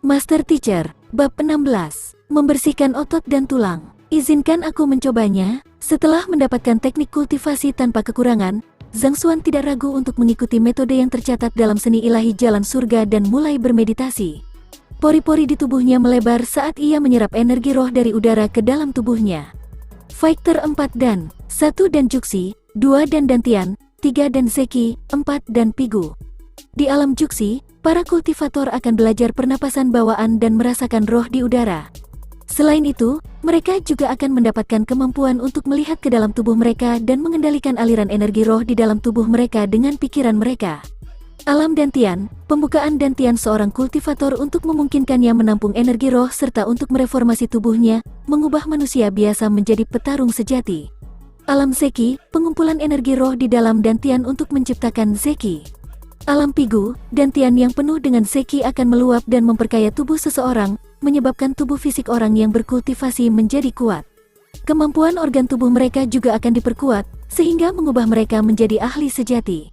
Master Teacher, Bab 16, Membersihkan Otot dan Tulang. Izinkan aku mencobanya. Setelah mendapatkan teknik kultivasi tanpa kekurangan, Zhang Xuan tidak ragu untuk mengikuti metode yang tercatat dalam seni ilahi jalan surga dan mulai bermeditasi. Pori-pori di tubuhnya melebar saat ia menyerap energi roh dari udara ke dalam tubuhnya. Fighter 4 dan 1 dan Juxi, 2 dan Dantian, 3 dan Zeki, 4 dan Pigu. Di alam Juxi, para kultivator akan belajar pernapasan bawaan dan merasakan roh di udara. Selain itu, mereka juga akan mendapatkan kemampuan untuk melihat ke dalam tubuh mereka dan mengendalikan aliran energi roh di dalam tubuh mereka dengan pikiran mereka. Alam Dantian, pembukaan Dantian seorang kultivator untuk memungkinkannya menampung energi roh serta untuk mereformasi tubuhnya, mengubah manusia biasa menjadi petarung sejati. Alam Zeki, pengumpulan energi roh di dalam Dantian untuk menciptakan Zeki. Alam Pigu, Dantian yang penuh dengan Zeki akan meluap dan memperkaya tubuh seseorang, menyebabkan tubuh fisik orang yang berkultivasi menjadi kuat. Kemampuan organ tubuh mereka juga akan diperkuat, sehingga mengubah mereka menjadi ahli sejati.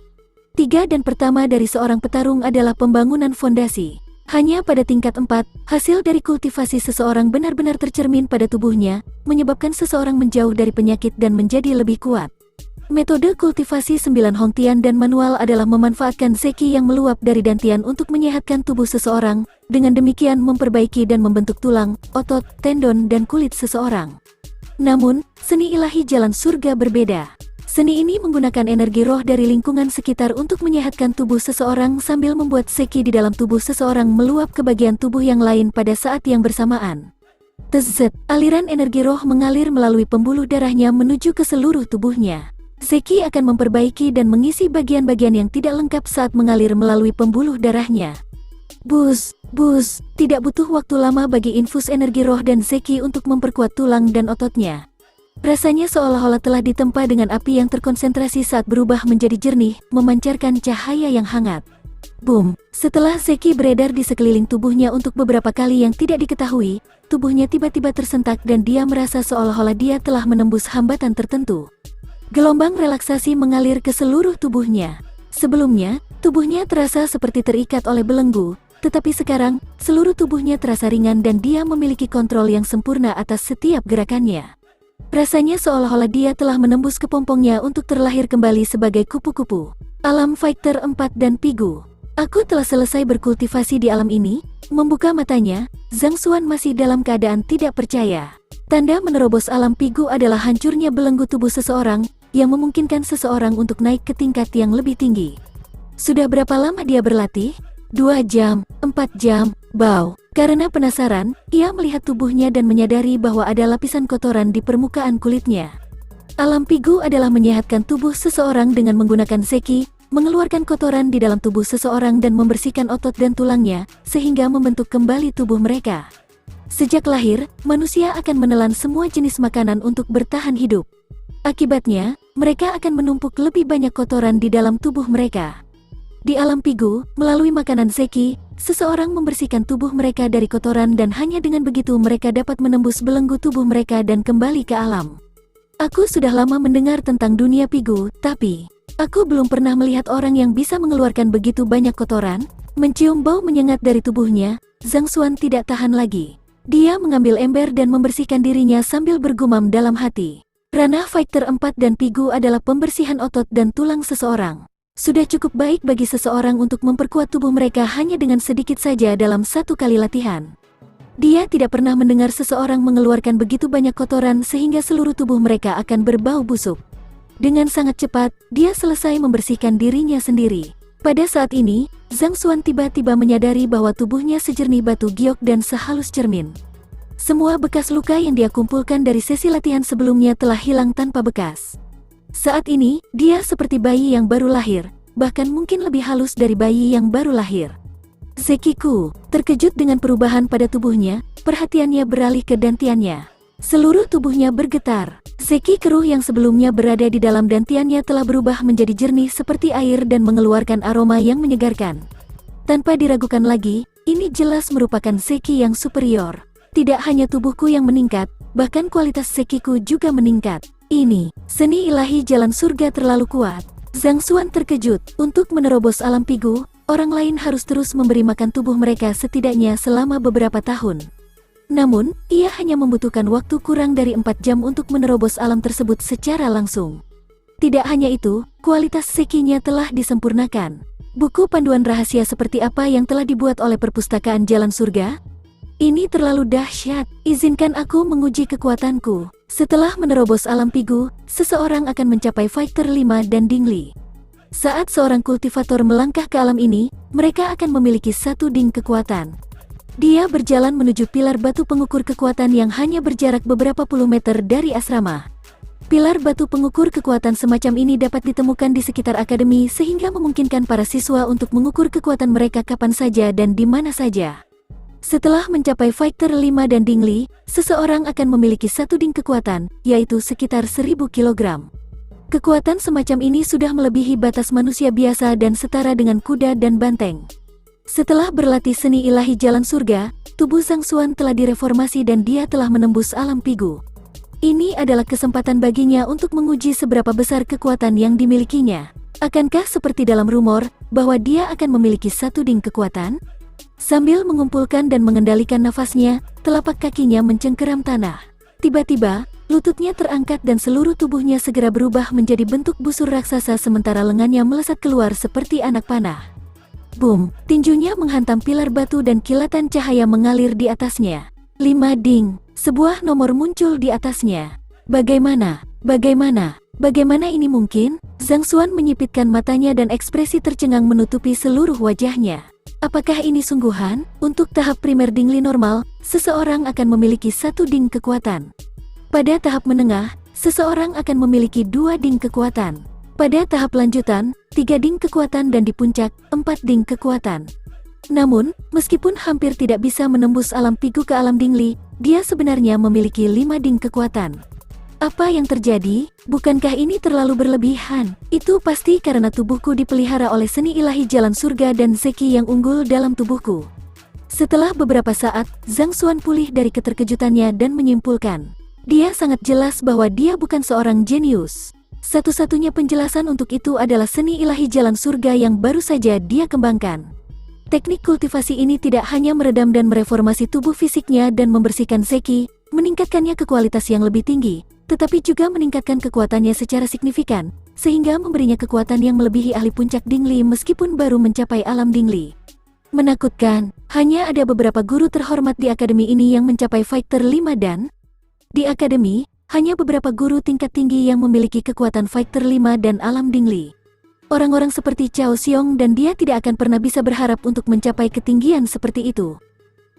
3 dan pertama dari seorang petarung adalah pembangunan fondasi. Hanya pada tingkat 4, hasil dari kultivasi seseorang benar-benar tercermin pada tubuhnya, menyebabkan seseorang menjauh dari penyakit dan menjadi lebih kuat. Metode kultivasi 9 Hongtian dan manual adalah memanfaatkan Zeki yang meluap dari Dantian untuk menyehatkan tubuh seseorang, dengan demikian memperbaiki dan membentuk tulang, otot, tendon, dan kulit seseorang. Namun, seni ilahi jalan surga berbeda. Seni ini menggunakan energi roh dari lingkungan sekitar untuk menyehatkan tubuh seseorang sambil membuat Zeki di dalam tubuh seseorang meluap ke bagian tubuh yang lain pada saat yang bersamaan. Tzz, aliran energi roh mengalir melalui pembuluh darahnya menuju ke seluruh tubuhnya. Zeki akan memperbaiki dan mengisi bagian-bagian yang tidak lengkap saat mengalir melalui pembuluh darahnya. Bus, tidak butuh waktu lama bagi infus energi roh dan Zeki untuk memperkuat tulang dan ototnya. Rasanya seolah-olah telah ditempa dengan api yang terkonsentrasi saat berubah menjadi jernih, memancarkan cahaya yang hangat. Boom, setelah Zeki beredar di sekeliling tubuhnya untuk beberapa kali yang tidak diketahui, tubuhnya tiba-tiba tersentak dan dia merasa seolah-olah dia telah menembus hambatan tertentu. Gelombang relaksasi mengalir ke seluruh tubuhnya. Sebelumnya, tubuhnya terasa seperti terikat oleh belenggu, tetapi sekarang, seluruh tubuhnya terasa ringan dan dia memiliki kontrol yang sempurna atas setiap gerakannya. Rasanya seolah-olah dia telah menembus kepompongnya untuk terlahir kembali sebagai kupu-kupu. Alam Fighter 4 dan Pigu. Aku telah selesai berkultivasi di alam ini. Membuka matanya, Zhang Xuan masih dalam keadaan tidak percaya. Tanda menerobos alam Pigu adalah hancurnya belenggu tubuh seseorang, yang memungkinkan seseorang untuk naik ke tingkat yang lebih tinggi. Sudah berapa lama dia berlatih? 2 jam, 4 jam, bau. Karena penasaran, ia melihat tubuhnya dan menyadari bahwa ada lapisan kotoran di permukaan kulitnya. Alam Pigu adalah menyehatkan tubuh seseorang dengan menggunakan Zeki, mengeluarkan kotoran di dalam tubuh seseorang dan membersihkan otot dan tulangnya, sehingga membentuk kembali tubuh mereka. Sejak lahir, manusia akan menelan semua jenis makanan untuk bertahan hidup. Akibatnya, mereka akan menumpuk lebih banyak kotoran di dalam tubuh mereka. Di alam Pigu, melalui makanan Zeki, seseorang membersihkan tubuh mereka dari kotoran dan hanya dengan begitu mereka dapat menembus belenggu tubuh mereka dan kembali ke alam. Aku sudah lama mendengar tentang dunia Pigu, tapi aku belum pernah melihat orang yang bisa mengeluarkan begitu banyak kotoran. Mencium bau menyengat dari tubuhnya, Zhang Xuan tidak tahan lagi. Dia mengambil ember dan membersihkan dirinya sambil bergumam dalam hati. Ranah Fighter 4 dan Pigu adalah pembersihan otot dan tulang seseorang. Sudah cukup baik bagi seseorang untuk memperkuat tubuh mereka hanya dengan sedikit saja dalam 1 kali latihan. Dia tidak pernah mendengar seseorang mengeluarkan begitu banyak kotoran sehingga seluruh tubuh mereka akan berbau busuk. Dengan sangat cepat, dia selesai membersihkan dirinya sendiri. Pada saat ini, Zhang Xuan tiba-tiba menyadari bahwa tubuhnya sejernih batu giok dan sehalus cermin. Semua bekas luka yang dia kumpulkan dari sesi latihan sebelumnya telah hilang tanpa bekas. Saat ini, dia seperti bayi yang baru lahir, bahkan mungkin lebih halus dari bayi yang baru lahir. Zekiku, terkejut dengan perubahan pada tubuhnya, perhatiannya beralih ke dantiannya. Seluruh tubuhnya bergetar. Zeki keruh yang sebelumnya berada di dalam dantiannya telah berubah menjadi jernih seperti air dan mengeluarkan aroma yang menyegarkan. Tanpa diragukan lagi, ini jelas merupakan Zeki yang superior. Tidak hanya tubuhku yang meningkat, bahkan kualitas Zekiku juga meningkat. Ini, seni ilahi jalan surga terlalu kuat. Zhang Xuan terkejut. Untuk menerobos alam Pigu, orang lain harus terus memberi makan tubuh mereka setidaknya selama beberapa tahun. Namun, ia hanya membutuhkan waktu kurang dari 4 jam untuk menerobos alam tersebut secara langsung. Tidak hanya itu, kualitas Zekinya telah disempurnakan. Buku panduan rahasia seperti apa yang telah dibuat oleh Perpustakaan Jalan Surga? Ini terlalu dahsyat, izinkan aku menguji kekuatanku. Setelah menerobos alam Pigu, seseorang akan mencapai Fighter 5 dan Dingli. Saat seorang kultivator melangkah ke alam ini, mereka akan memiliki 1 ding kekuatan. Dia berjalan menuju pilar batu pengukur kekuatan yang hanya berjarak beberapa puluh meter dari asrama. Pilar batu pengukur kekuatan semacam ini dapat ditemukan di sekitar akademi sehingga memungkinkan para siswa untuk mengukur kekuatan mereka kapan saja dan di mana saja. Setelah mencapai Fighter 5 dan Dingli, seseorang akan memiliki 1 ding kekuatan, yaitu sekitar 1000 kg. Kekuatan semacam ini sudah melebihi batas manusia biasa dan setara dengan kuda dan banteng. Setelah berlatih seni ilahi jalan surga, tubuh Zhang Xuan telah direformasi dan dia telah menembus alam Pigu. Ini adalah kesempatan baginya untuk menguji seberapa besar kekuatan yang dimilikinya. Akankah seperti dalam rumor, bahwa dia akan memiliki 1 ding kekuatan? Sambil mengumpulkan dan mengendalikan nafasnya, telapak kakinya mencengkeram tanah. Tiba-tiba, lututnya terangkat dan seluruh tubuhnya segera berubah menjadi bentuk busur raksasa sementara lengannya melesat keluar seperti anak panah. Boom, tinjunya menghantam pilar batu dan kilatan cahaya mengalir di atasnya. 5 ding, sebuah nomor muncul di atasnya. Bagaimana ini mungkin? Zhang Xuan menyipitkan matanya dan ekspresi tercengang menutupi seluruh wajahnya. Apakah ini sungguhan? Untuk tahap primer Dingli normal, seseorang akan memiliki 1 ding kekuatan. Pada tahap menengah, seseorang akan memiliki 2 ding kekuatan. Pada tahap lanjutan, 3 ding kekuatan dan di puncak, 4 ding kekuatan. Namun, meskipun hampir tidak bisa menembus alam Pigu ke alam Dingli, dia sebenarnya memiliki 5 ding kekuatan. Apa yang terjadi? Bukankah ini terlalu berlebihan? Itu pasti karena tubuhku dipelihara oleh seni ilahi jalan surga dan Zeki yang unggul dalam tubuhku. Setelah beberapa saat, Zhang Xuan pulih dari keterkejutannya dan menyimpulkan. Dia sangat jelas bahwa dia bukan seorang jenius. Satu-satunya penjelasan untuk itu adalah seni ilahi jalan surga yang baru saja dia kembangkan. Teknik kultivasi ini tidak hanya meredam dan mereformasi tubuh fisiknya dan membersihkan Zeki, meningkatkannya ke kualitas yang lebih tinggi, tetapi juga meningkatkan kekuatannya secara signifikan, sehingga memberinya kekuatan yang melebihi ahli puncak Dingli meskipun baru mencapai alam Dingli. Menakutkan, hanya ada beberapa guru terhormat di akademi ini yang mencapai Fighter 5 dan di akademi, hanya beberapa guru tingkat tinggi yang memiliki kekuatan Fighter 5 dan alam Dingli. Orang-orang seperti Cao Xiong dan dia tidak akan pernah bisa berharap untuk mencapai ketinggian seperti itu.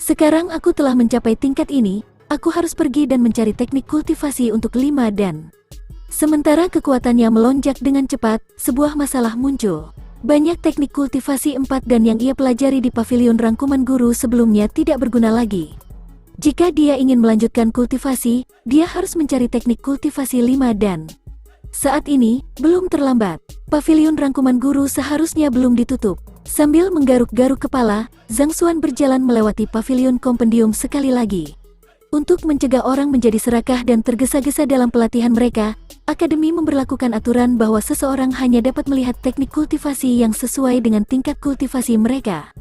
Sekarang aku telah mencapai tingkat ini, aku harus pergi dan mencari teknik kultivasi untuk 5 dan. Sementara kekuatannya melonjak dengan cepat, sebuah masalah muncul. Banyak teknik kultivasi 4 dan yang ia pelajari di pavilion rangkuman guru sebelumnya tidak berguna lagi. Jika dia ingin melanjutkan kultivasi, dia harus mencari teknik kultivasi 5 dan. Saat ini, belum terlambat. Pavilion rangkuman guru seharusnya belum ditutup. Sambil menggaruk-garuk kepala, Zhang Xuan berjalan melewati pavilion kompendium sekali lagi. Untuk mencegah orang menjadi serakah dan tergesa-gesa dalam pelatihan mereka, akademi memberlakukan aturan bahwa seseorang hanya dapat melihat teknik kultivasi yang sesuai dengan tingkat kultivasi mereka.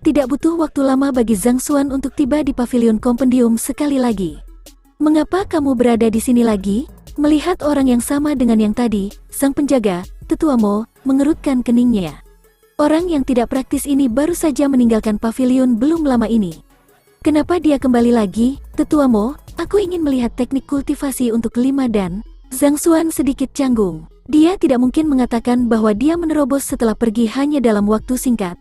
Tidak butuh waktu lama bagi Zhang Xuan untuk tiba di pavilion kompendium sekali lagi. Mengapa kamu berada di sini lagi? Melihat orang yang sama dengan yang tadi, sang penjaga, Tetua Mo, mengerutkan keningnya. Orang yang tidak praktis ini baru saja meninggalkan pavilion belum lama ini. Kenapa dia kembali lagi? Tetua Mo, aku ingin melihat teknik kultivasi untuk 5 dan. Zhang Xuan sedikit canggung. Dia tidak mungkin mengatakan bahwa dia menerobos setelah pergi hanya dalam waktu singkat.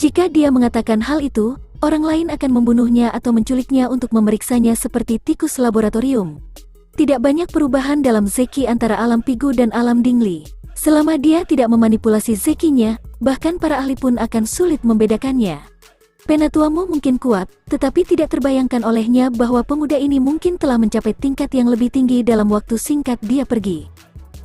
Jika dia mengatakan hal itu, orang lain akan membunuhnya atau menculiknya untuk memeriksanya seperti tikus laboratorium. Tidak banyak perubahan dalam Zeki antara alam Pigu dan alam Dingli. Selama dia tidak memanipulasi Zekinya, bahkan para ahli pun akan sulit membedakannya. Penatuamu mungkin kuat, tetapi tidak terbayangkan olehnya bahwa pemuda ini mungkin telah mencapai tingkat yang lebih tinggi dalam waktu singkat dia pergi.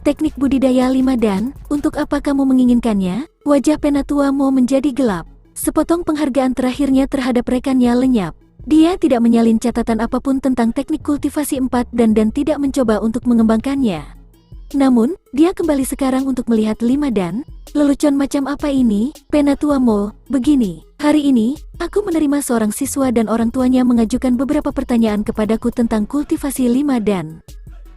Teknik budidaya 5 dan, untuk apa kamu menginginkannya? Wajah Penatuamu menjadi gelap. Sepotong penghargaan terakhirnya terhadap rekannya lenyap. Dia tidak menyalin catatan apapun tentang teknik kultivasi 4 dan tidak mencoba untuk mengembangkannya. Namun, dia kembali sekarang untuk melihat 5 dan. Lelucon macam apa ini, Penatua Mo? Begini, hari ini, aku menerima seorang siswa dan orang tuanya mengajukan beberapa pertanyaan kepadaku tentang kultivasi 5 dan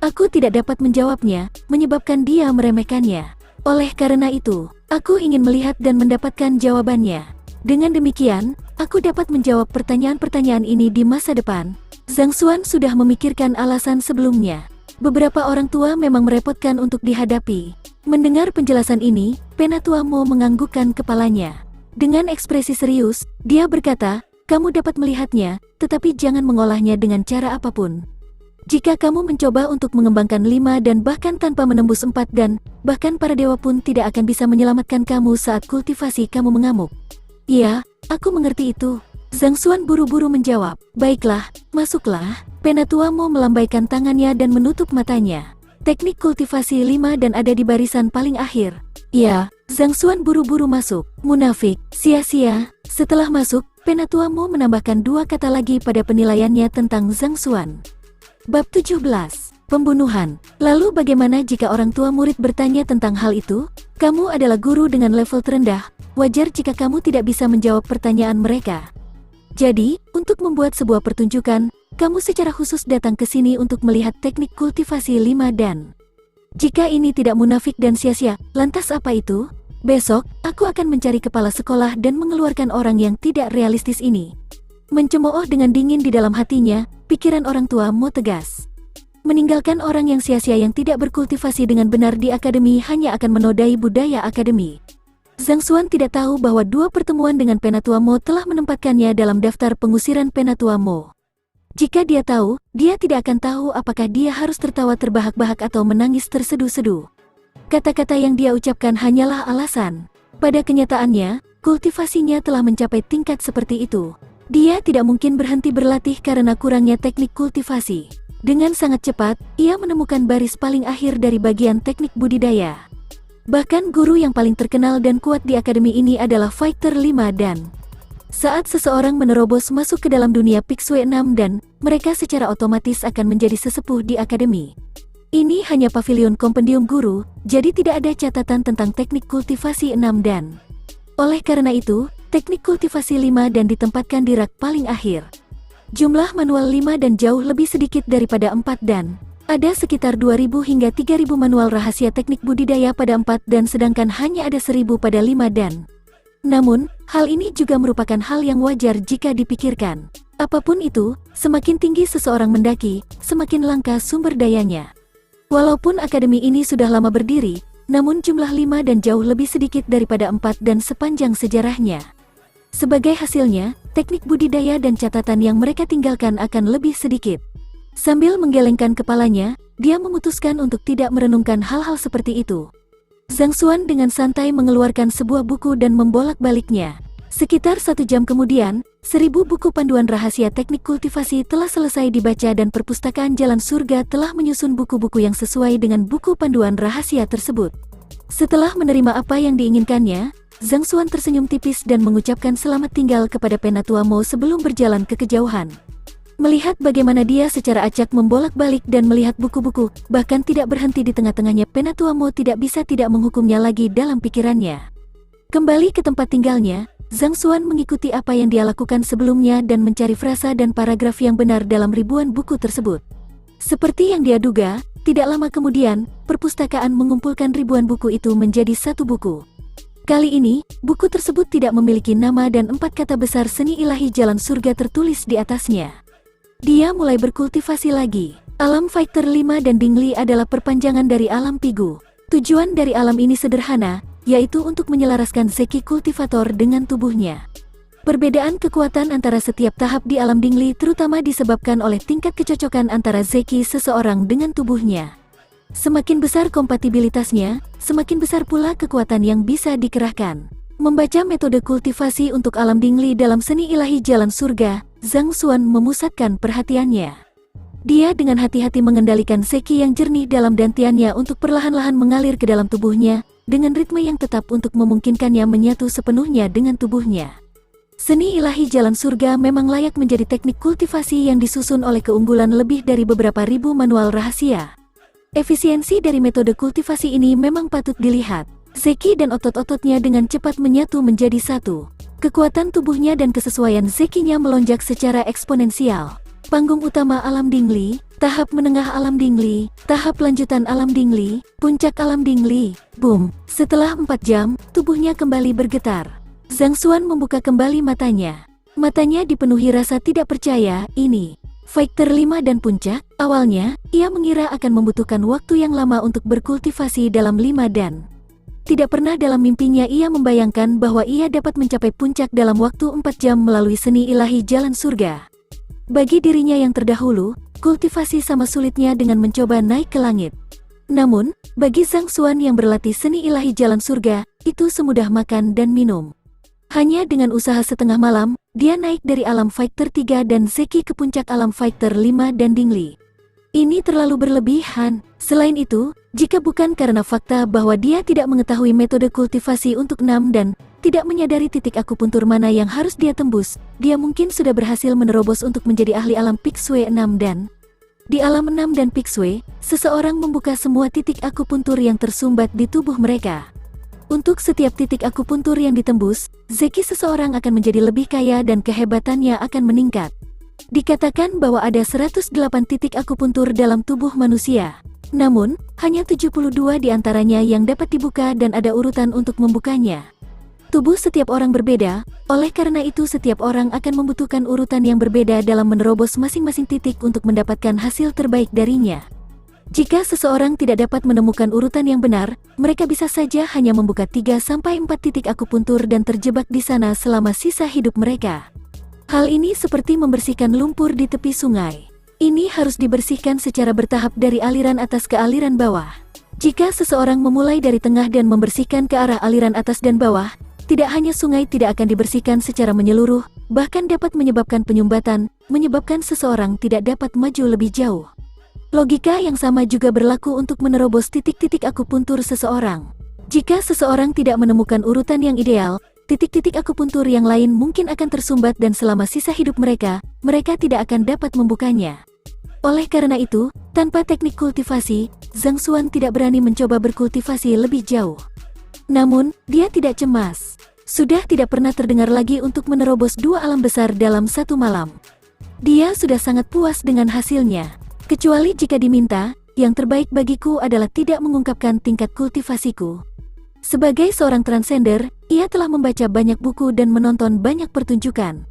aku tidak dapat menjawabnya, menyebabkan dia meremehkannya. Oleh karena itu, aku ingin melihat dan mendapatkan jawabannya. Dengan demikian, aku dapat menjawab pertanyaan-pertanyaan ini di masa depan. Zhang Xuan sudah memikirkan alasan sebelumnya. Beberapa orang tua memang merepotkan untuk dihadapi. Mendengar penjelasan ini, Penatua Mo menganggukkan kepalanya. Dengan ekspresi serius, dia berkata, "Kamu dapat melihatnya, tetapi jangan mengolahnya dengan cara apapun. Jika kamu mencoba untuk mengembangkan 5 dan bahkan tanpa menembus 4 dan bahkan para dewa pun tidak akan bisa menyelamatkan kamu saat kultivasi kamu mengamuk." "Iya, aku mengerti itu." Zhang Xuan buru-buru menjawab. "Baiklah, masuklah." Penatua Mo melambaikan tangannya dan menutup matanya. Teknik kultivasi 5 dan ada di barisan paling akhir. "Ya." Zhang Xuan buru-buru masuk. "Munafik, sia-sia." Setelah masuk, Penatua Mo menambahkan 2 kata lagi pada penilaiannya tentang Zhang Xuan. Bab 17. Pembunuhan. Lalu bagaimana jika orang tua murid bertanya tentang hal itu? Kamu adalah guru dengan level terendah, wajar jika kamu tidak bisa menjawab pertanyaan mereka. Jadi, untuk membuat sebuah pertunjukan, kamu secara khusus datang ke sini untuk melihat teknik kultivasi 5 dan jika ini tidak munafik dan sia-sia, lantas apa itu? Besok, aku akan mencari kepala sekolah dan mengeluarkan orang yang tidak realistis ini. Mencemooh dengan dingin di dalam hatinya, pikiran orang tua Mo tegas. Meninggalkan orang yang sia-sia yang tidak berkultivasi dengan benar di akademi hanya akan menodai budaya akademi. Zhang Xuan tidak tahu bahwa 2 pertemuan dengan Penatua Mo telah menempatkannya dalam daftar pengusiran Penatua Mo. Jika dia tahu, dia tidak akan tahu apakah dia harus tertawa terbahak-bahak atau menangis terseduh-seduh. Kata-kata yang dia ucapkan hanyalah alasan. Pada kenyataannya, kultivasinya telah mencapai tingkat seperti itu. Dia tidak mungkin berhenti berlatih karena kurangnya teknik kultivasi. Dengan sangat cepat, ia menemukan baris paling akhir dari bagian teknik budidaya. Bahkan guru yang paling terkenal dan kuat di akademi ini adalah Fighter 5 dan saat seseorang menerobos masuk ke dalam dunia Pixue 6 dan mereka secara otomatis akan menjadi sesepuh di akademi. Ini hanya pavilion kompendium guru, jadi tidak ada catatan tentang teknik kultivasi 6 dan oleh karena itu, teknik kultivasi 5 dan ditempatkan di rak paling akhir. Jumlah manual 5 dan jauh lebih sedikit daripada 4 dan ada sekitar 2.000 hingga 3.000 manual rahasia teknik budidaya pada 4 dan sedangkan hanya ada 1.000 pada 5 dan namun, hal ini juga merupakan hal yang wajar jika dipikirkan. Apapun itu, semakin tinggi seseorang mendaki, semakin langka sumber dayanya. Walaupun akademi ini sudah lama berdiri, namun jumlah 5 dan jauh lebih sedikit daripada 4 dan sepanjang sejarahnya. Sebagai hasilnya, teknik budidaya dan catatan yang mereka tinggalkan akan lebih sedikit. Sambil menggelengkan kepalanya, dia memutuskan untuk tidak merenungkan hal-hal seperti itu. Zhang Xuan dengan santai mengeluarkan sebuah buku dan membolak-baliknya. Sekitar 1 jam kemudian, 1.000 buku panduan rahasia teknik kultivasi telah selesai dibaca dan perpustakaan Jalan Surga telah menyusun buku-buku yang sesuai dengan buku panduan rahasia tersebut. Setelah menerima apa yang diinginkannya, Zhang Xuan tersenyum tipis dan mengucapkan selamat tinggal kepada Penatua Mo sebelum berjalan ke kejauhan. Melihat bagaimana dia secara acak membolak-balik dan melihat buku-buku, bahkan tidak berhenti di tengah-tengahnya, Penatua Mo tidak bisa tidak menghukumnya lagi dalam pikirannya. Kembali ke tempat tinggalnya, Zhang Xuan mengikuti apa yang dia lakukan sebelumnya dan mencari frasa dan paragraf yang benar dalam ribuan buku tersebut. Seperti yang dia duga, tidak lama kemudian, perpustakaan mengumpulkan ribuan buku itu menjadi 1 buku. Kali ini, buku tersebut tidak memiliki nama dan 4 kata besar seni ilahi Jalan Surga tertulis di atasnya. Dia mulai berkultivasi lagi. Alam Fighter 5 dan Dingli adalah perpanjangan dari alam Pigu. Tujuan dari alam ini sederhana, yaitu untuk menyelaraskan zeki kultivator dengan tubuhnya. Perbedaan kekuatan antara setiap tahap di alam Dingli terutama disebabkan oleh tingkat kecocokan antara zeki seseorang dengan tubuhnya. Semakin besar kompatibilitasnya, semakin besar pula kekuatan yang bisa dikerahkan. Membaca metode kultivasi untuk alam Dingli dalam seni ilahi Jalan Surga, Zhang Xuan memusatkan perhatiannya. Dia dengan hati-hati mengendalikan zeki yang jernih dalam dantiannya untuk perlahan-lahan mengalir ke dalam tubuhnya, dengan ritme yang tetap untuk memungkinkannya menyatu sepenuhnya dengan tubuhnya. Seni ilahi Jalan Surga memang layak menjadi teknik kultivasi yang disusun oleh keunggulan lebih dari beberapa ribu manual rahasia. Efisiensi dari metode kultivasi ini memang patut dilihat. Zeki dan otot-ototnya dengan cepat menyatu menjadi satu. Kekuatan tubuhnya dan kesesuaian Zekinya melonjak secara eksponensial. Panggung utama alam Dingli, tahap menengah alam Dingli, tahap lanjutan alam Dingli, puncak alam Dingli. Boom! Setelah 4 jam, tubuhnya kembali bergetar. Zhang Xuan membuka kembali matanya. Matanya dipenuhi rasa tidak percaya, ini Fighter 5 dan puncak. Awalnya, ia mengira akan membutuhkan waktu yang lama untuk berkultivasi dalam 5 dan tidak pernah dalam mimpinya ia membayangkan bahwa ia dapat mencapai puncak dalam waktu 4 jam melalui seni ilahi jalan surga. Bagi dirinya yang terdahulu, kultivasi sama sulitnya dengan mencoba naik ke langit. Namun, bagi Zhang Xuan yang berlatih seni ilahi jalan surga, itu semudah makan dan minum. Hanya dengan usaha setengah malam, dia naik dari alam Fighter 3 dan Zeki ke puncak alam Fighter 5 dan Dingli. Ini terlalu berlebihan. Selain itu, jika bukan karena fakta bahwa dia tidak mengetahui metode kultivasi untuk 6 dan tidak menyadari titik akupuntur mana yang harus dia tembus, dia mungkin sudah berhasil menerobos untuk menjadi ahli alam Pixue 6 dan di alam 6 dan Pixue, seseorang membuka semua titik akupuntur yang tersumbat di tubuh mereka. Untuk setiap titik akupuntur yang ditembus, Zeki seseorang akan menjadi lebih kaya dan kehebatannya akan meningkat. Dikatakan bahwa ada 108 titik akupuntur dalam tubuh manusia. Namun, hanya 72 di antaranya yang dapat dibuka dan ada urutan untuk membukanya. Tubuh setiap orang berbeda, oleh karena itu setiap orang akan membutuhkan urutan yang berbeda dalam menerobos masing-masing titik untuk mendapatkan hasil terbaik darinya. Jika seseorang tidak dapat menemukan urutan yang benar, mereka bisa saja hanya membuka 3-4 titik akupuntur dan terjebak di sana selama sisa hidup mereka. Hal ini seperti membersihkan lumpur di tepi sungai. Ini harus dibersihkan secara bertahap dari aliran atas ke aliran bawah. Jika seseorang memulai dari tengah dan membersihkan ke arah aliran atas dan bawah, tidak hanya sungai tidak akan dibersihkan secara menyeluruh, bahkan dapat menyebabkan penyumbatan, menyebabkan seseorang tidak dapat maju lebih jauh. Logika yang sama juga berlaku untuk menerobos titik-titik akupuntur seseorang. Jika seseorang tidak menemukan urutan yang ideal, titik-titik akupuntur yang lain mungkin akan tersumbat dan selama sisa hidup mereka tidak akan dapat membukanya. Oleh karena itu, tanpa teknik kultivasi, Zhang Xuan tidak berani mencoba berkultivasi lebih jauh. Namun, dia tidak cemas. Sudah tidak pernah terdengar lagi untuk menerobos 2 alam besar dalam 1 malam. Dia sudah sangat puas dengan hasilnya. Kecuali jika diminta, yang terbaik bagiku adalah tidak mengungkapkan tingkat kultivasiku. Sebagai seorang transender, ia telah membaca banyak buku dan menonton banyak pertunjukan.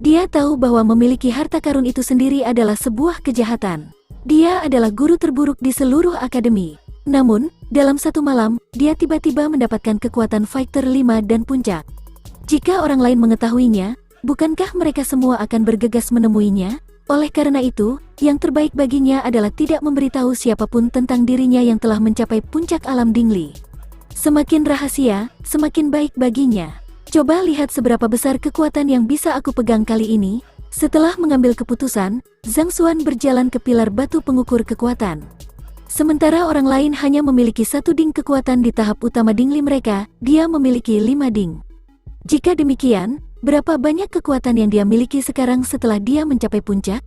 Dia tahu bahwa memiliki harta karun itu sendiri adalah sebuah kejahatan. Dia adalah guru terburuk di seluruh akademi. Namun, dalam 1 malam, dia tiba-tiba mendapatkan kekuatan Fighter 5 dan puncak. Jika orang lain mengetahuinya, bukankah mereka semua akan bergegas menemuinya? Oleh karena itu, yang terbaik baginya adalah tidak memberitahu siapapun tentang dirinya yang telah mencapai puncak alam Dingli. Semakin rahasia, semakin baik baginya. Coba lihat seberapa besar kekuatan yang bisa aku pegang kali ini. Setelah mengambil keputusan, Zhang Xuan berjalan ke pilar batu pengukur kekuatan. Sementara orang lain hanya memiliki 1 ding kekuatan di tahap utama Dingli mereka, dia memiliki 5 ding. Jika demikian, berapa banyak kekuatan yang dia miliki sekarang setelah dia mencapai puncak?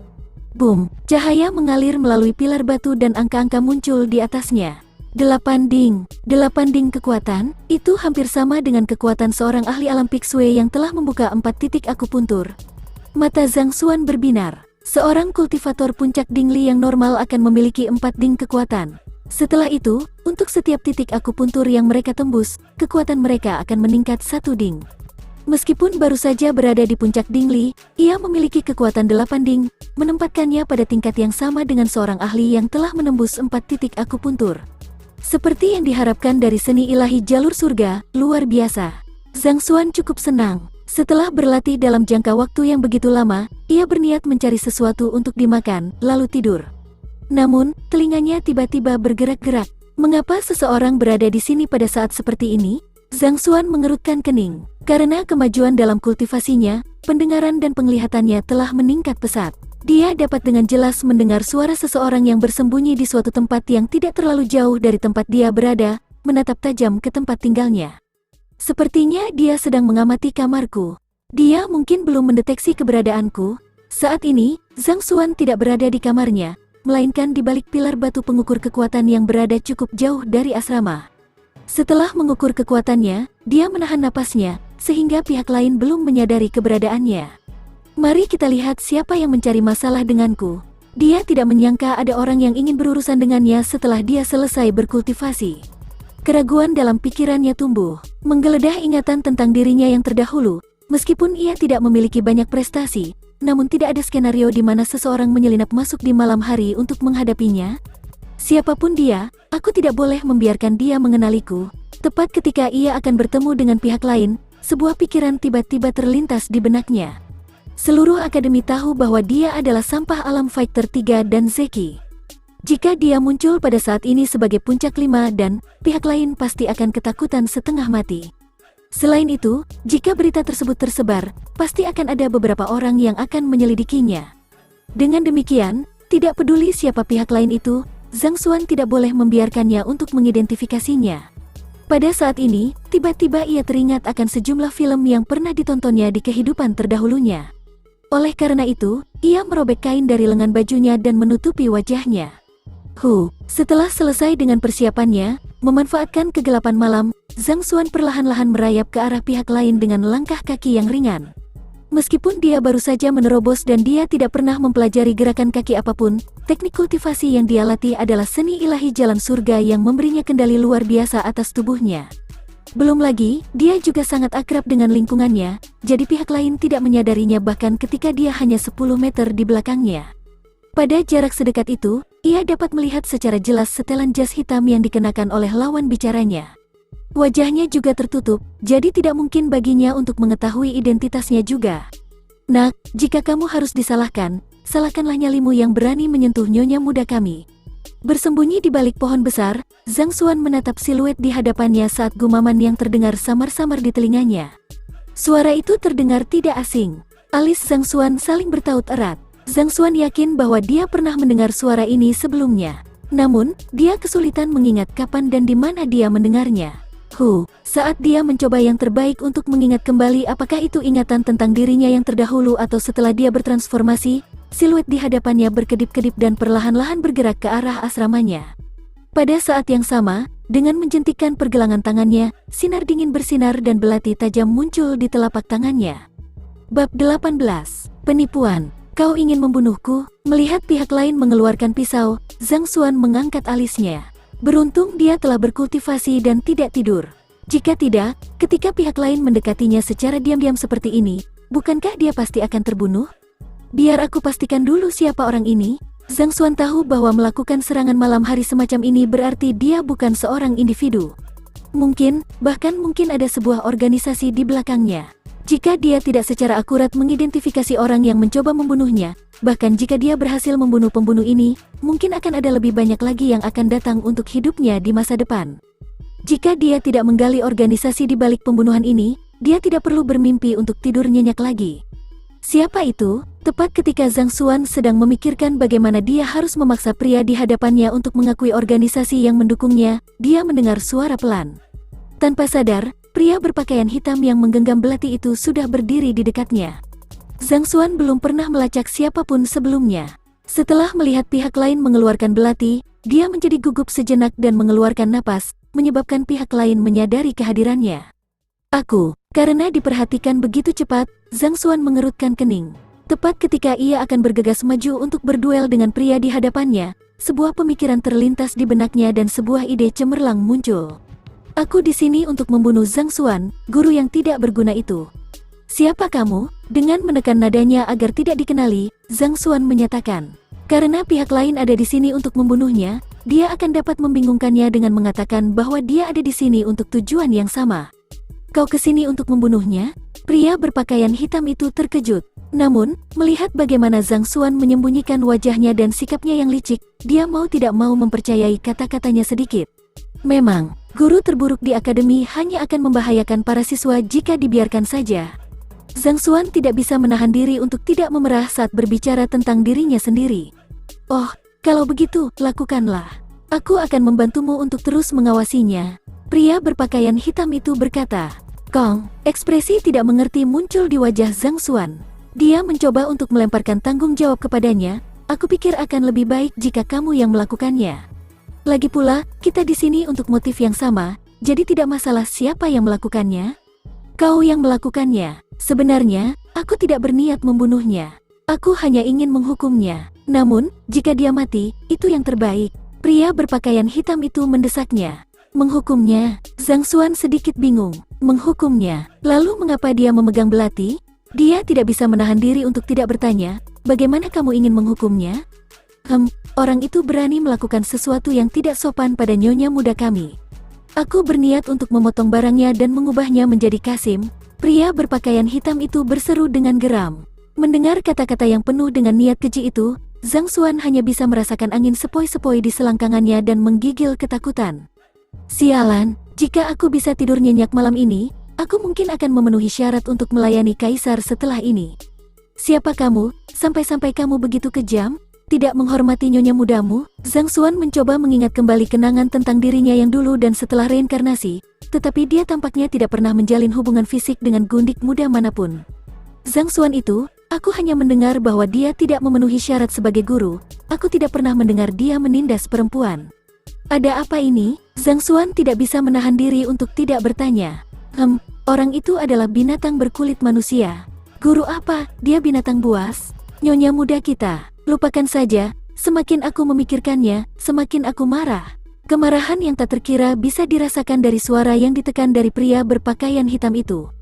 Boom! Cahaya mengalir melalui pilar batu dan angka-angka muncul di atasnya. 8 ding. 8 ding kekuatan, itu hampir sama dengan kekuatan seorang ahli alam Pixue yang telah membuka 4 titik akupuntur. Mata Zhang Xuan berbinar. Seorang kultivator puncak Dingli yang normal akan memiliki 4 ding kekuatan. Setelah itu, untuk setiap titik akupuntur yang mereka tembus, kekuatan mereka akan meningkat 1 ding. Meskipun baru saja berada di puncak Dingli, ia memiliki kekuatan 8 ding, menempatkannya pada tingkat yang sama dengan seorang ahli yang telah menembus 4 titik akupuntur. Seperti yang diharapkan dari seni ilahi jalur surga, luar biasa. Zhang Xuan cukup senang. Setelah berlatih dalam jangka waktu yang begitu lama, ia berniat mencari sesuatu untuk dimakan, lalu tidur. Namun, telinganya tiba-tiba bergerak-gerak. Mengapa seseorang berada di sini pada saat seperti ini? Zhang Xuan mengerutkan kening. Karena kemajuan dalam kultivasinya, pendengaran dan penglihatannya telah meningkat pesat. Dia dapat dengan jelas mendengar suara seseorang yang bersembunyi di suatu tempat yang tidak terlalu jauh dari tempat dia berada, menatap tajam ke tempat tinggalnya. Sepertinya dia sedang mengamati kamarku. Dia mungkin belum mendeteksi keberadaanku. Saat ini, Zhang Xuan tidak berada di kamarnya, melainkan di balik pilar batu pengukur kekuatan yang berada cukup jauh dari asrama. Setelah mengukur kekuatannya, dia menahan napasnya, sehingga pihak lain belum menyadari keberadaannya. Mari kita lihat siapa yang mencari masalah denganku. Dia tidak menyangka ada orang yang ingin berurusan dengannya setelah dia selesai berkultivasi. Keraguan dalam pikirannya tumbuh, menggeledah ingatan tentang dirinya yang terdahulu. Meskipun ia tidak memiliki banyak prestasi, namun tidak ada skenario di mana seseorang menyelinap masuk di malam hari untuk menghadapinya. Siapapun dia, aku tidak boleh membiarkan dia mengenaliku. Tepat ketika ia akan bertemu dengan pihak lain, sebuah pikiran tiba-tiba terlintas di benaknya. Seluruh akademi tahu bahwa dia adalah sampah alam Fighter 3 dan Zeki. Jika dia muncul pada saat ini sebagai puncak 5 dan pihak lain pasti akan ketakutan setengah mati. Selain itu, jika berita tersebut tersebar, pasti akan ada beberapa orang yang akan menyelidikinya. Dengan demikian, tidak peduli siapa pihak lain itu, Zhang Xuan tidak boleh membiarkannya untuk mengidentifikasinya. Pada saat ini, tiba-tiba ia teringat akan sejumlah film yang pernah ditontonnya di kehidupan terdahulunya. Oleh karena itu, ia merobek kain dari lengan bajunya dan menutupi wajahnya. Setelah selesai dengan persiapannya, memanfaatkan kegelapan malam, Zhang Xuan perlahan-lahan merayap ke arah pihak lain dengan langkah kaki yang ringan. Meskipun dia baru saja menerobos dan dia tidak pernah mempelajari gerakan kaki apapun, teknik kultivasi yang dia latih adalah seni ilahi jalan surga yang memberinya kendali luar biasa atas tubuhnya. Belum lagi, dia juga sangat akrab dengan lingkungannya, jadi pihak lain tidak menyadarinya bahkan ketika dia hanya 10 meter di belakangnya. Pada jarak sedekat itu, ia dapat melihat secara jelas setelan jas hitam yang dikenakan oleh lawan bicaranya. Wajahnya juga tertutup, jadi tidak mungkin baginya untuk mengetahui identitasnya juga. Nak, jika kamu harus disalahkan, salahkanlah nyalimu yang berani menyentuh nyonya muda kami. Bersembunyi di balik pohon besar, Zhang Xuan menatap siluet di hadapannya saat gumaman yang terdengar samar-samar di telinganya. Suara itu terdengar tidak asing. Alis Zhang Xuan saling bertaut erat. Zhang Xuan yakin bahwa dia pernah mendengar suara ini sebelumnya. Namun, dia kesulitan mengingat kapan dan di mana dia mendengarnya. Saat dia mencoba yang terbaik untuk mengingat kembali apakah itu ingatan tentang dirinya yang terdahulu atau setelah dia bertransformasi, siluet di hadapannya berkedip-kedip dan perlahan-lahan bergerak ke arah asramanya. Pada saat yang sama, dengan menjentikkan pergelangan tangannya, sinar dingin bersinar dan belati tajam muncul di telapak tangannya. Bab 18. Penipuan. Kau ingin membunuhku? Melihat pihak lain mengeluarkan pisau, Zhang Xuan mengangkat alisnya. Beruntung dia telah berkultivasi dan tidak tidur. Jika tidak, ketika pihak lain mendekatinya secara diam-diam seperti ini, bukankah dia pasti akan terbunuh? Biar aku pastikan dulu siapa orang ini. Zhang Xuan tahu bahwa melakukan serangan malam hari semacam ini berarti dia bukan seorang individu. Bahkan mungkin ada sebuah organisasi di belakangnya. Jika dia tidak secara akurat mengidentifikasi orang yang mencoba membunuhnya, bahkan jika dia berhasil membunuh pembunuh ini, mungkin akan ada lebih banyak lagi yang akan datang untuk hidupnya di masa depan. Jika dia tidak menggali organisasi di balik pembunuhan ini, dia tidak perlu bermimpi untuk tidur nyenyak lagi. Siapa itu? Tepat ketika Zhang Xuan sedang memikirkan bagaimana dia harus memaksa pria di hadapannya untuk mengakui organisasi yang mendukungnya, dia mendengar suara pelan. Tanpa sadar, pria berpakaian hitam yang menggenggam belati itu sudah berdiri di dekatnya. Zhang Xuan belum pernah melacak siapapun sebelumnya. Setelah melihat pihak lain mengeluarkan belati, dia menjadi gugup sejenak dan mengeluarkan napas, menyebabkan pihak lain menyadari kehadirannya. Karena diperhatikan begitu cepat, Zhang Xuan mengerutkan kening. Tepat ketika ia akan bergegas maju untuk berduel dengan pria di hadapannya, sebuah pemikiran terlintas di benaknya dan sebuah ide cemerlang muncul. Aku di sini untuk membunuh Zhang Xuan, guru yang tidak berguna itu. Siapa kamu? Dengan menekan nadanya agar tidak dikenali, Zhang Xuan menyatakan. Karena pihak lain ada di sini untuk membunuhnya, dia akan dapat membingungkannya dengan mengatakan bahwa dia ada di sini untuk tujuan yang sama. Kau kesini untuk membunuhnya? Pria berpakaian hitam itu terkejut. Namun, melihat bagaimana Zhang Xuan menyembunyikan wajahnya dan sikapnya yang licik, dia mau tidak mau mempercayai kata-katanya sedikit. Memang, guru terburuk di akademi hanya akan membahayakan para siswa jika dibiarkan saja. Zhang Xuan tidak bisa menahan diri untuk tidak memerah saat berbicara tentang dirinya sendiri. Oh, kalau begitu, lakukanlah. Aku akan membantumu untuk terus mengawasinya. Pria berpakaian hitam itu berkata. Ekspresi tidak mengerti muncul di wajah Zhang Xuan. Dia mencoba untuk melemparkan tanggung jawab kepadanya. Aku pikir akan lebih baik jika kamu yang melakukannya. Lagi pula, kita di sini untuk motif yang sama, jadi tidak masalah siapa yang melakukannya. Kau yang melakukannya. Sebenarnya, aku tidak berniat membunuhnya. Aku hanya ingin menghukumnya. Namun, jika dia mati, itu yang terbaik. Pria berpakaian hitam itu mendesaknya. Menghukumnya. Zhang Xuan sedikit bingung. Menghukumnya. Lalu mengapa dia memegang belati? Dia tidak bisa menahan diri untuk tidak bertanya, bagaimana kamu ingin menghukumnya? Orang itu berani melakukan sesuatu yang tidak sopan pada nyonya muda kami. Aku berniat untuk memotong barangnya dan mengubahnya menjadi Kasim. Pria berpakaian hitam itu berseru dengan geram. Mendengar kata-kata yang penuh dengan niat keji itu, Zhang Xuan hanya bisa merasakan angin sepoi-sepoi di selangkangannya dan menggigil ketakutan. Sialan, jika aku bisa tidur nyenyak malam ini, aku mungkin akan memenuhi syarat untuk melayani kaisar setelah ini. Siapa kamu, sampai-sampai kamu begitu kejam? Tidak menghormati nyonya mudamu? Zhang Xuan mencoba mengingat kembali kenangan tentang dirinya yang dulu dan setelah reinkarnasi, tetapi dia tampaknya tidak pernah menjalin hubungan fisik dengan gundik muda manapun. Zhang Xuan itu, aku hanya mendengar bahwa dia tidak memenuhi syarat sebagai guru, aku tidak pernah mendengar dia menindas perempuan. Ada apa ini? Zhang Xuan tidak bisa menahan diri untuk tidak bertanya. Orang itu adalah binatang berkulit manusia. Guru apa? Dia binatang buas? Nyonya muda kita. Lupakan saja, semakin aku memikirkannya, semakin aku marah. Kemarahan yang tak terkira bisa dirasakan dari suara yang ditekan dari pria berpakaian hitam itu.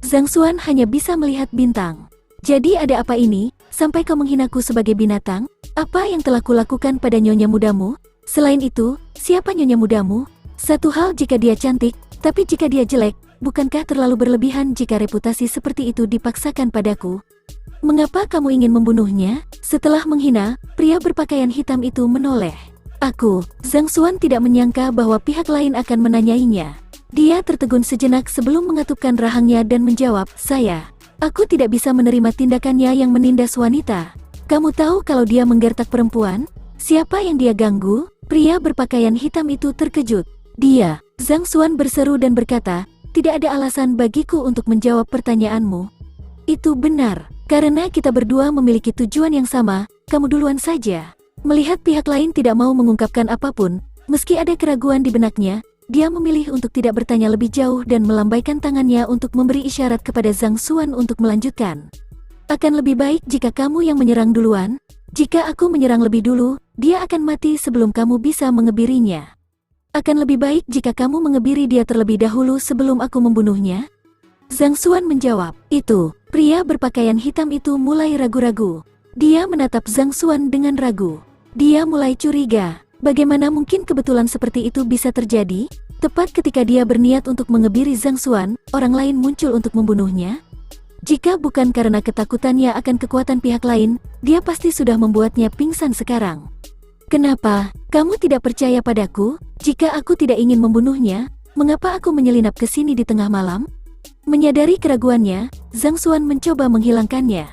Zhang Xuan hanya bisa melihat bintang. Jadi ada apa ini, sampai kau menghinaku sebagai binatang? Apa yang telah kulakukan pada nyonya mudamu? Selain itu, siapa nyonya mudamu? Satu hal jika dia cantik, tapi jika dia jelek, bukankah terlalu berlebihan jika reputasi seperti itu dipaksakan padaku? Mengapa kamu ingin membunuhnya? Setelah menghina, pria berpakaian hitam itu menoleh. Zhang Xuan tidak menyangka bahwa pihak lain akan menanyainya. Dia tertegun sejenak sebelum mengatupkan rahangnya dan menjawab, aku tidak bisa menerima tindakannya yang menindas wanita. Kamu tahu kalau dia menggertak perempuan? Siapa yang dia ganggu? Pria berpakaian hitam itu terkejut. Dia, Zhang Xuan berseru dan berkata, tidak ada alasan bagiku untuk menjawab pertanyaanmu. Itu benar. Karena kita berdua memiliki tujuan yang sama, kamu duluan saja. Melihat pihak lain tidak mau mengungkapkan apapun, meski ada keraguan di benaknya, dia memilih untuk tidak bertanya lebih jauh dan melambaikan tangannya untuk memberi isyarat kepada Zhang Xuan untuk melanjutkan. Akan lebih baik jika kamu yang menyerang duluan. Jika aku menyerang lebih dulu, dia akan mati sebelum kamu bisa mengebirinya. Akan lebih baik jika kamu mengebiri dia terlebih dahulu sebelum aku membunuhnya. Zhang Xuan menjawab, pria berpakaian hitam itu mulai ragu-ragu. Dia menatap Zhang Xuan dengan ragu. Dia mulai curiga, bagaimana mungkin kebetulan seperti itu bisa terjadi? Tepat ketika dia berniat untuk mengebiri Zhang Xuan, orang lain muncul untuk membunuhnya. Jika bukan karena ketakutannya akan kekuatan pihak lain, dia pasti sudah membuatnya pingsan sekarang. Kenapa? Kamu tidak percaya padaku? Jika aku tidak ingin membunuhnya, mengapa aku menyelinap ke sini di tengah malam? Menyadari keraguannya, Zhang Xuan mencoba menghilangkannya.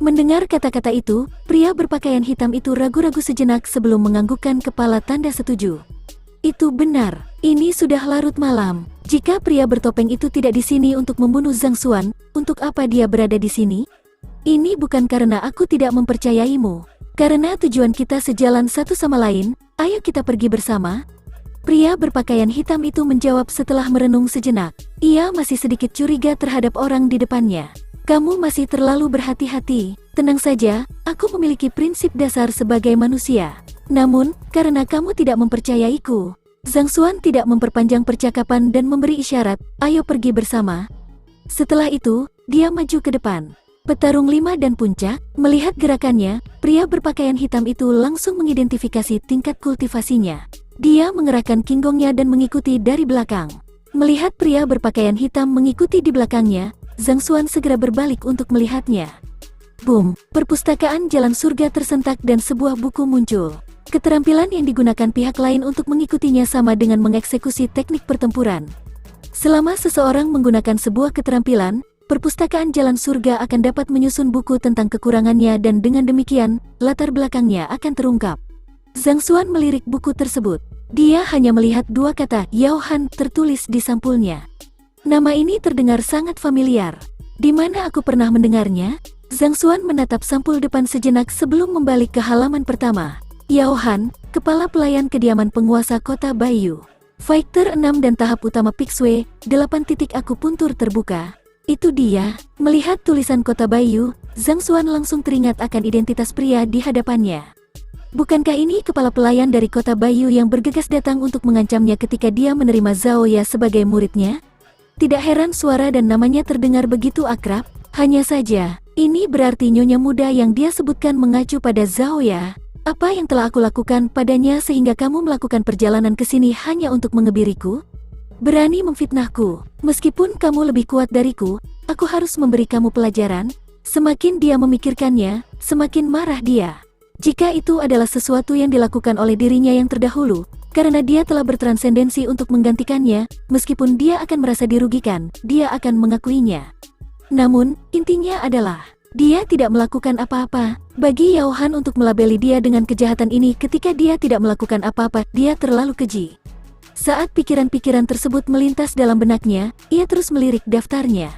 Mendengar kata-kata itu, pria berpakaian hitam itu ragu-ragu sejenak sebelum menganggukkan kepala tanda setuju. Itu benar, ini sudah larut malam. Jika pria bertopeng itu tidak di sini untuk membunuh Zhang Xuan, untuk apa dia berada di sini? Ini bukan karena aku tidak mempercayaimu. Karena tujuan kita sejalan satu sama lain, ayo kita pergi bersama. Pria berpakaian hitam itu menjawab setelah merenung sejenak. Ia masih sedikit curiga terhadap orang di depannya. Kamu masih terlalu berhati-hati. Tenang saja, aku memiliki prinsip dasar sebagai manusia. Namun, karena kamu tidak mempercayaiku, Zhang Xuan tidak memperpanjang percakapan dan memberi isyarat, ayo pergi bersama. Setelah itu, dia maju ke depan. Petarung 5 dan Puncak, melihat gerakannya, pria berpakaian hitam itu langsung mengidentifikasi tingkat kultivasinya. Dia mengerahkan kinggongnya dan mengikuti dari belakang. Melihat pria berpakaian hitam mengikuti di belakangnya, Zhang Xuan segera berbalik untuk melihatnya. Boom! Perpustakaan Jalan Surga tersentak dan sebuah buku muncul. Keterampilan yang digunakan pihak lain untuk mengikutinya sama dengan mengeksekusi teknik pertempuran. Selama seseorang menggunakan sebuah keterampilan, perpustakaan Jalan Surga akan dapat menyusun buku tentang kekurangannya dan dengan demikian, latar belakangnya akan terungkap. Zhang Xuan melirik buku tersebut. Dia hanya melihat dua kata Yao Han tertulis di sampulnya. Nama ini terdengar sangat familiar. Di mana aku pernah mendengarnya? Zhang Xuan menatap sampul depan sejenak sebelum membalik ke halaman pertama. Yao Han, kepala pelayan kediaman penguasa kota Baiyu. Fighter 6 dan tahap utama Pixue, 8 titik akupuntur terbuka. Itu dia, melihat tulisan kota Baiyu, Zhang Xuan langsung teringat akan identitas pria di hadapannya. Bukankah ini kepala pelayan dari kota Baiyu yang bergegas datang untuk mengancamnya ketika dia menerima Zhao Ya sebagai muridnya? Tidak heran suara dan namanya terdengar begitu akrab, hanya saja, ini berarti nyonya muda yang dia sebutkan mengacu pada Zhao Ya. Apa yang telah aku lakukan padanya sehingga kamu melakukan perjalanan ke sini hanya untuk mengebiriku? Berani memfitnahku, meskipun kamu lebih kuat dariku, aku harus memberi kamu pelajaran. Semakin dia memikirkannya, semakin marah dia. Jika itu adalah sesuatu yang dilakukan oleh dirinya yang terdahulu, karena dia telah bertransendensi untuk menggantikannya, meskipun dia akan merasa dirugikan, dia akan mengakuinya. Namun, intinya adalah, dia tidak melakukan apa-apa. Bagi Yao Han untuk melabeli dia dengan kejahatan ini ketika dia tidak melakukan apa-apa, dia terlalu keji. Saat pikiran-pikiran tersebut melintas dalam benaknya, ia terus melirik daftarnya.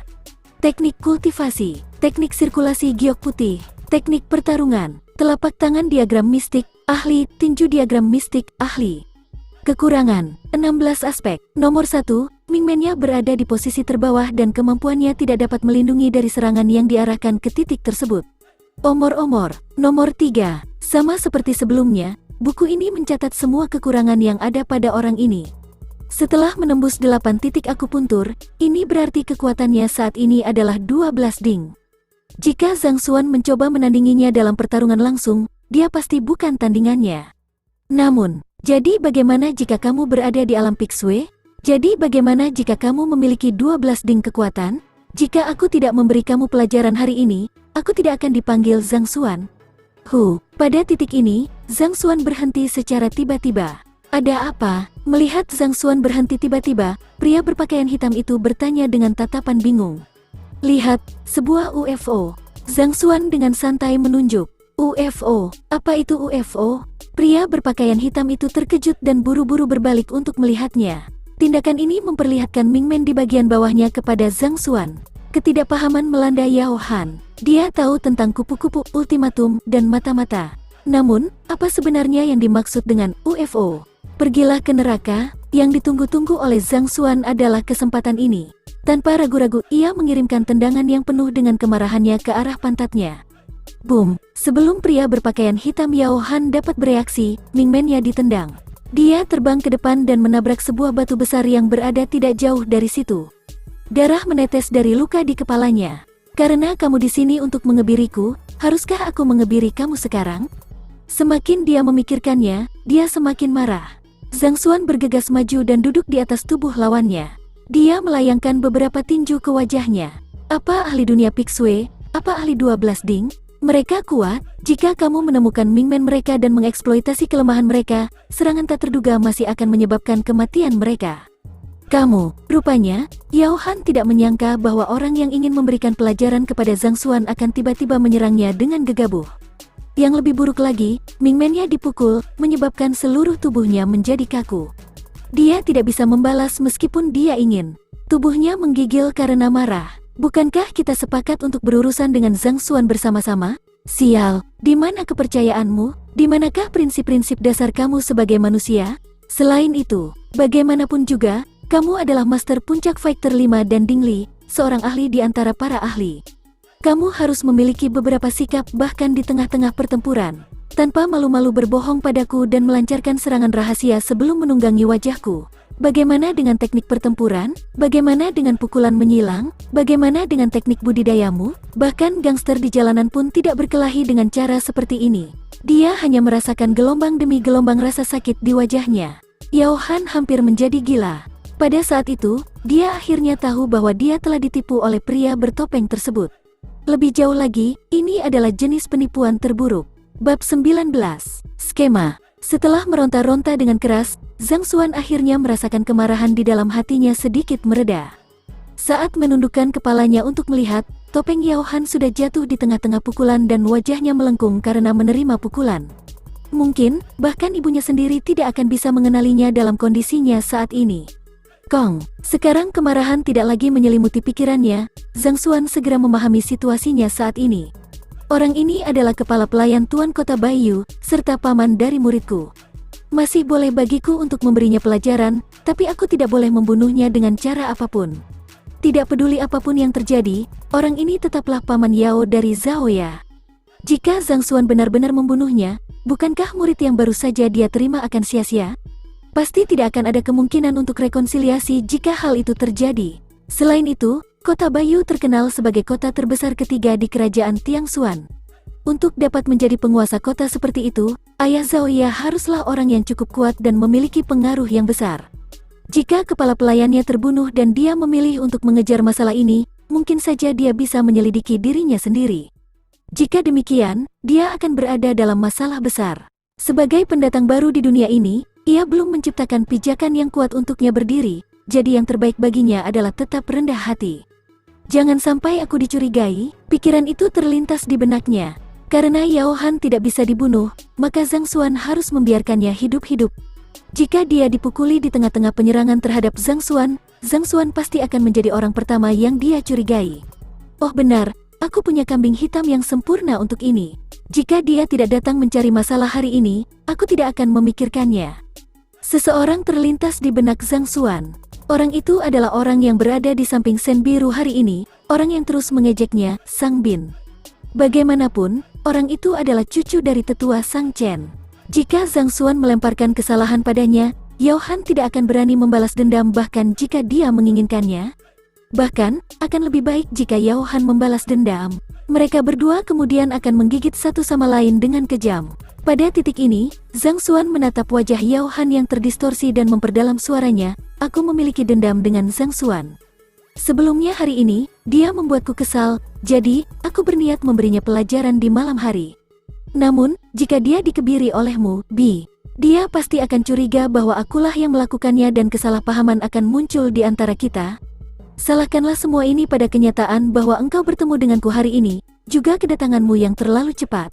Teknik kultivasi, teknik sirkulasi giok putih, teknik pertarungan, telapak tangan diagram mistik, ahli, tinju diagram mistik, ahli. Kekurangan, 16 aspek. Nomor 1, Mingmen-nya berada di posisi terbawah dan kemampuannya tidak dapat melindungi dari serangan yang diarahkan ke titik tersebut. Omor-omor. Nomor 3, sama seperti sebelumnya, buku ini mencatat semua kekurangan yang ada pada orang ini. Setelah menembus 8 titik akupuntur, ini berarti kekuatannya saat ini adalah 12 ding. Jika Zhang Xuan mencoba menandinginya dalam pertarungan langsung, dia pasti bukan tandingannya. Namun, jadi bagaimana jika kamu berada di alam Pixue? Jadi bagaimana jika kamu memiliki 12 ding kekuatan? Jika aku tidak memberi kamu pelajaran hari ini, aku tidak akan dipanggil Zhang Xuan. Pada titik ini, Zhang Xuan berhenti secara tiba-tiba. Ada apa? Melihat Zhang Xuan berhenti tiba-tiba, pria berpakaian hitam itu bertanya dengan tatapan bingung. Lihat, sebuah UFO. Zhang Xuan dengan santai menunjuk. UFO, apa itu UFO? Pria berpakaian hitam itu terkejut dan buru-buru berbalik untuk melihatnya. Tindakan ini memperlihatkan Mingmen di bagian bawahnya kepada Zhang Xuan. Ketidakpahaman melanda Yao Han. Dia tahu tentang kupu-kupu ultimatum dan mata-mata. Namun, apa sebenarnya yang dimaksud dengan UFO? Pergilah ke neraka, yang ditunggu-tunggu oleh Zhang Xuan adalah kesempatan ini. Tanpa ragu-ragu, ia mengirimkan tendangan yang penuh dengan kemarahannya ke arah pantatnya. Boom! Sebelum pria berpakaian hitam Yao Han dapat bereaksi, Mingmen-nya ditendang. Dia terbang ke depan dan menabrak sebuah batu besar yang berada tidak jauh dari situ. Darah menetes dari luka di kepalanya. Karena kamu di sini untuk mengebiriku, haruskah aku mengebiri kamu sekarang? Semakin dia memikirkannya, dia semakin marah. Zhang Xuan bergegas maju dan duduk di atas tubuh lawannya. Dia melayangkan beberapa tinju ke wajahnya. Apa ahli dunia Pixue? Apa ahli 12 ding? Mereka kuat. Jika kamu menemukan Mingmen mereka dan mengeksploitasi kelemahan mereka, serangan tak terduga masih akan menyebabkan kematian mereka. Rupanya, Yao Han tidak menyangka bahwa orang yang ingin memberikan pelajaran kepada Zhang Xuan akan tiba-tiba menyerangnya dengan gegabah. Yang lebih buruk lagi, Mingmen-nya dipukul, menyebabkan seluruh tubuhnya menjadi kaku. Dia tidak bisa membalas meskipun dia ingin. Tubuhnya menggigil karena marah. Bukankah kita sepakat untuk berurusan dengan Zhang Xuan bersama-sama? Sial, di mana kepercayaanmu? Di manakah prinsip-prinsip dasar kamu sebagai manusia? Selain itu, bagaimanapun juga, kamu adalah Master Puncak Fighter 5 dan Ding Li, seorang ahli di antara para ahli. Kamu harus memiliki beberapa sikap bahkan di tengah-tengah pertempuran, tanpa malu-malu berbohong padaku dan melancarkan serangan rahasia sebelum menunggangi wajahku. Bagaimana dengan teknik pertempuran? Bagaimana dengan pukulan menyilang? Bagaimana dengan teknik budidayamu? Bahkan gangster di jalanan pun tidak berkelahi dengan cara seperti ini. Dia hanya merasakan gelombang demi gelombang rasa sakit di wajahnya. Yao Han hampir menjadi gila. Pada saat itu, dia akhirnya tahu bahwa dia telah ditipu oleh pria bertopeng tersebut. Lebih jauh lagi, ini adalah jenis penipuan terburuk. Bab 19. Skema. Setelah meronta-ronta dengan keras, Zhang Xuan akhirnya merasakan kemarahan di dalam hatinya sedikit mereda. Saat menundukkan kepalanya untuk melihat, topeng Yao Han sudah jatuh di tengah-tengah pukulan dan wajahnya melengkung karena menerima pukulan. Mungkin, bahkan ibunya sendiri tidak akan bisa mengenalinya dalam kondisinya saat ini. Sekarang kemarahan tidak lagi menyelimuti pikirannya. Zhang Xuan segera memahami situasinya saat ini. Orang ini adalah kepala pelayan Tuan Kota Baiyu, serta paman dari muridku. Masih boleh bagiku untuk memberinya pelajaran, tapi aku tidak boleh membunuhnya dengan cara apapun. Tidak peduli apapun yang terjadi, orang ini tetaplah paman Yao dari Zhaoya. Jika Zhang Xuan benar-benar membunuhnya, bukankah murid yang baru saja dia terima akan sia-sia? Pasti tidak akan ada kemungkinan untuk rekonsiliasi jika hal itu terjadi. Selain itu, kota Bayu terkenal sebagai kota terbesar ketiga di kerajaan Tiangshuan. Untuk dapat menjadi penguasa kota seperti itu, ayah Zhaoya haruslah orang yang cukup kuat dan memiliki pengaruh yang besar. Jika kepala pelayannya terbunuh dan dia memilih untuk mengejar masalah ini, mungkin saja dia bisa menyelidiki dirinya sendiri. Jika demikian, dia akan berada dalam masalah besar. Sebagai pendatang baru di dunia ini, ia belum menciptakan pijakan yang kuat untuknya berdiri, jadi yang terbaik baginya adalah tetap rendah hati. Jangan sampai aku dicurigai, pikiran itu terlintas di benaknya. Karena Yao Han tidak bisa dibunuh, maka Zhang Xuan harus membiarkannya hidup-hidup. Jika dia dipukuli di tengah-tengah penyerangan terhadap Zhang Xuan pasti akan menjadi orang pertama yang dia curigai. Oh benar, aku punya kambing hitam yang sempurna untuk ini. Jika dia tidak datang mencari masalah hari ini, aku tidak akan memikirkannya. Seseorang terlintas di benak Zhang Xuan. Orang itu adalah orang yang berada di samping Sen Biru hari ini, orang yang terus mengejeknya, Sang Bin. Bagaimanapun, orang itu adalah cucu dari tetua Sang Chen. Jika Zhang Xuan melemparkan kesalahan padanya, Yao Han tidak akan berani membalas dendam bahkan jika dia menginginkannya. Bahkan, akan lebih baik jika Yao Han membalas dendam. Mereka berdua kemudian akan menggigit satu sama lain dengan kejam. Pada titik ini, Zhang Xuan menatap wajah Yao Han yang terdistorsi dan memperdalam suaranya, "Aku memiliki dendam dengan Zhang Xuan. Sebelumnya hari ini, dia membuatku kesal, jadi aku berniat memberinya pelajaran di malam hari. Namun, jika dia dikebiri olehmu, Bi, dia pasti akan curiga bahwa akulah yang melakukannya dan kesalahpahaman akan muncul di antara kita. Salahkanlah semua ini pada kenyataan bahwa engkau bertemu denganku hari ini, juga kedatanganmu yang terlalu cepat."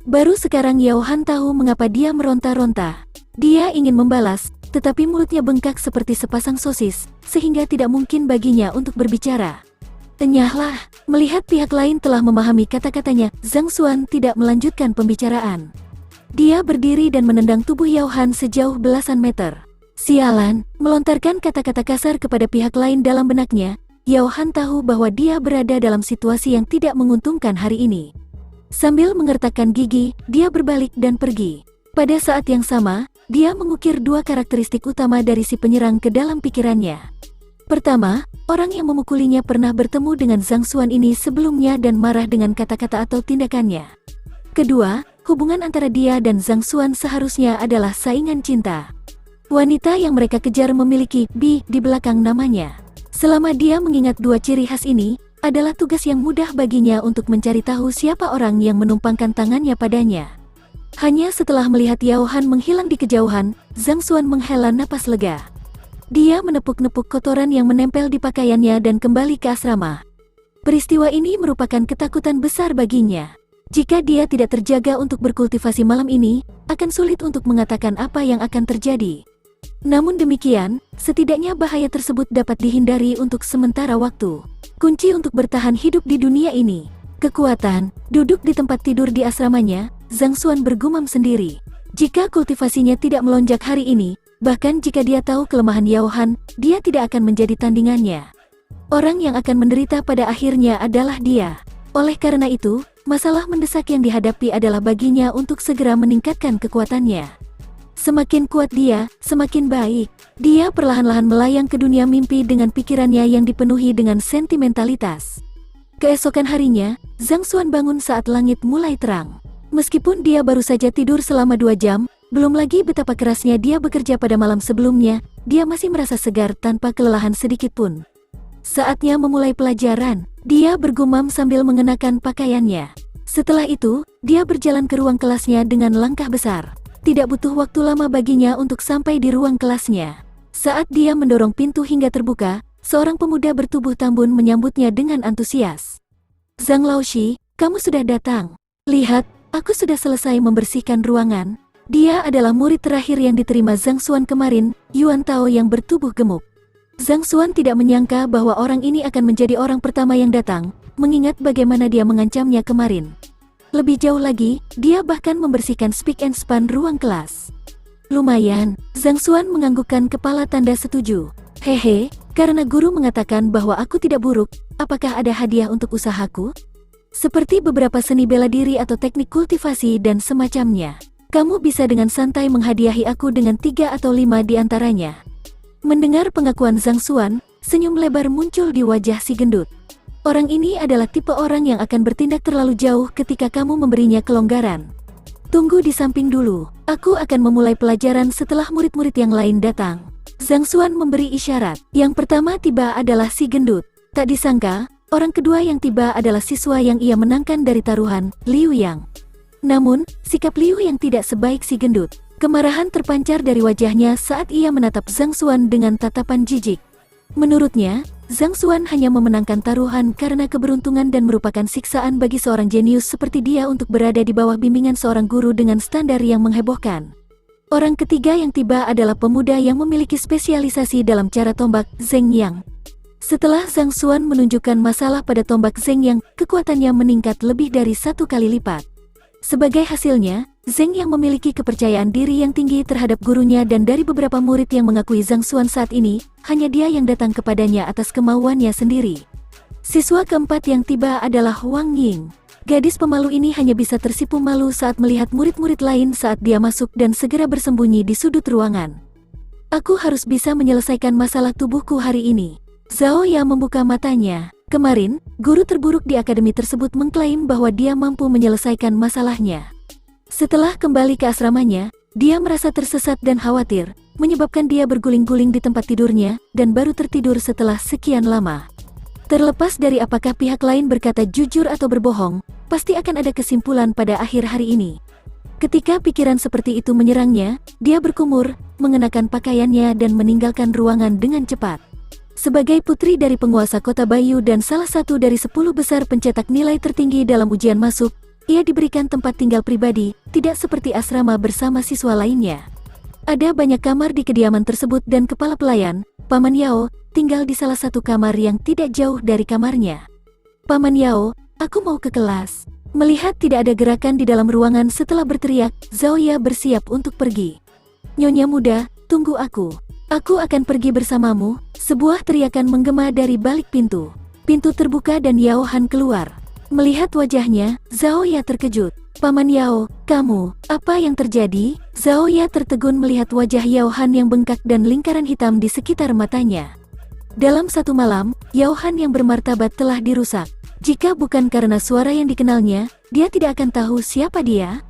Baru sekarang Yao Han tahu mengapa dia meronta-ronta. Dia ingin membalas, tetapi mulutnya bengkak seperti sepasang sosis, sehingga tidak mungkin baginya untuk berbicara. Enyahlah, melihat pihak lain telah memahami kata-katanya, Zhang Xuan tidak melanjutkan pembicaraan. Dia berdiri dan menendang tubuh Yao Han sejauh belasan meter. Sialan, melontarkan kata-kata kasar kepada pihak lain dalam benaknya, Yao Han tahu bahwa dia berada dalam situasi yang tidak menguntungkan hari ini. Sambil mengertakkan gigi, dia berbalik dan pergi. Pada saat yang sama, dia mengukir dua karakteristik utama dari si penyerang ke dalam pikirannya. Pertama, orang yang memukulinya pernah bertemu dengan Zhang Xuan ini sebelumnya dan marah dengan kata-kata atau tindakannya. Kedua, hubungan antara dia dan Zhang Xuan seharusnya adalah saingan cinta. Wanita yang mereka kejar memiliki Bi di belakang namanya. Selama dia mengingat dua ciri khas ini, adalah tugas yang mudah baginya untuk mencari tahu siapa orang yang menumpangkan tangannya padanya. Hanya setelah melihat Yao Han menghilang di kejauhan, Zhang Xuan menghela napas lega. Dia menepuk-nepuk kotoran yang menempel di pakaiannya dan kembali ke asrama. Peristiwa ini merupakan ketakutan besar baginya. Jika dia tidak terjaga untuk berkultivasi malam ini, akan sulit untuk mengatakan apa yang akan terjadi. Namun demikian, setidaknya bahaya tersebut dapat dihindari untuk sementara waktu. Kunci untuk bertahan hidup di dunia ini, kekuatan. Duduk di tempat tidur di asramanya, Zhang Xuan bergumam sendiri. Jika kultivasinya tidak melonjak hari ini, bahkan jika dia tahu kelemahan Yao Han, dia tidak akan menjadi tandingannya. Orang yang akan menderita pada akhirnya adalah dia. Oleh karena itu, masalah mendesak yang dihadapi adalah baginya untuk segera meningkatkan kekuatannya. Semakin kuat dia, semakin baik. Dia perlahan-lahan melayang ke dunia mimpi dengan pikirannya yang dipenuhi dengan sentimentalitas. Keesokan harinya, Zhang Xuan bangun saat langit mulai terang. Meskipun dia baru saja tidur selama 2 jam, belum lagi betapa kerasnya dia bekerja pada malam sebelumnya, dia masih merasa segar tanpa kelelahan sedikit pun. Saatnya memulai pelajaran, dia bergumam sambil mengenakan pakaiannya. Setelah itu, dia berjalan ke ruang kelasnya dengan langkah besar. Tidak butuh waktu lama baginya untuk sampai di ruang kelasnya. Saat dia mendorong pintu hingga terbuka, seorang pemuda bertubuh tambun menyambutnya dengan antusias. "Zhang Laoshi, kamu sudah datang. Lihat, aku sudah selesai membersihkan ruangan." Dia adalah murid terakhir yang diterima Zhang Xuan kemarin, Yuan Tao yang bertubuh gemuk. Zhang Xuan tidak menyangka bahwa orang ini akan menjadi orang pertama yang datang, mengingat bagaimana dia mengancamnya kemarin. Lebih jauh lagi, dia bahkan membersihkan spick and span ruang kelas. Lumayan, Zhang Xuan menganggukkan kepala tanda setuju. Hehe, karena guru mengatakan bahwa aku tidak buruk, apakah ada hadiah untuk usahaku? Seperti beberapa seni bela diri atau teknik kultivasi dan semacamnya. Kamu bisa dengan santai menghadiahi aku dengan 3 atau 5 di antaranya. Mendengar pengakuan Zhang Xuan, senyum lebar muncul di wajah si gendut. Orang ini adalah tipe orang yang akan bertindak terlalu jauh ketika kamu memberinya kelonggaran. Tunggu di samping dulu, aku akan memulai pelajaran setelah murid-murid yang lain datang. Zhang Xuan memberi isyarat. Yang pertama tiba adalah si gendut. Tak disangka, orang kedua yang tiba adalah siswa yang ia menangkan dari taruhan, Liu Yang. Namun, sikap Liu Yang tidak sebaik si gendut. Kemarahan terpancar dari wajahnya saat ia menatap Zhang Xuan dengan tatapan jijik. Menurutnya, Zhang Xuan hanya memenangkan taruhan karena keberuntungan dan merupakan siksaan bagi seorang jenius seperti dia untuk berada di bawah bimbingan seorang guru dengan standar yang menghebohkan. Orang ketiga yang tiba adalah pemuda yang memiliki spesialisasi dalam cara tombak, Zheng Yang. Setelah Zhang Xuan menunjukkan masalah pada tombak Zheng Yang, kekuatannya meningkat lebih dari 1 kali lipat. Sebagai hasilnya, Zheng Yang memiliki kepercayaan diri yang tinggi terhadap gurunya dan dari beberapa murid yang mengakui Zhang Xuan saat ini, hanya dia yang datang kepadanya atas kemauannya sendiri. Siswa keempat yang tiba adalah Wang Ying. Gadis pemalu ini hanya bisa tersipu malu saat melihat murid-murid lain saat dia masuk dan segera bersembunyi di sudut ruangan. Aku harus bisa menyelesaikan masalah tubuhku hari ini. Zhao Ya membuka matanya. Kemarin, guru terburuk di akademi tersebut mengklaim bahwa dia mampu menyelesaikan masalahnya. Setelah kembali ke asramanya, dia merasa tersesat dan khawatir, menyebabkan dia berguling-guling di tempat tidurnya, dan baru tertidur setelah sekian lama. Terlepas dari apakah pihak lain berkata jujur atau berbohong, pasti akan ada kesimpulan pada akhir hari ini. Ketika pikiran seperti itu menyerangnya, dia berkumur, mengenakan pakaiannya dan meninggalkan ruangan dengan cepat. Sebagai putri dari penguasa kota Bayu dan salah satu dari 10 besar pencetak nilai tertinggi dalam ujian masuk, ia diberikan tempat tinggal pribadi, tidak seperti asrama bersama siswa lainnya. Ada banyak kamar di kediaman tersebut dan kepala pelayan, Paman Yao, tinggal di salah satu kamar yang tidak jauh dari kamarnya. Paman Yao, aku mau ke kelas. Melihat tidak ada gerakan di dalam ruangan setelah berteriak, Zhao Ya bersiap untuk pergi. Nyonya muda, tunggu aku. Aku akan pergi bersamamu. Sebuah teriakan menggema dari balik pintu. Pintu terbuka dan Yao Han keluar. Melihat wajahnya, Zhao Ya terkejut. Paman Yao, kamu, apa yang terjadi? Zhao Ya tertegun melihat wajah Yao Han yang bengkak dan lingkaran hitam di sekitar matanya. Dalam satu malam, Yao Han yang bermartabat telah dirusak. Jika bukan karena suara yang dikenalnya, dia tidak akan tahu siapa dia.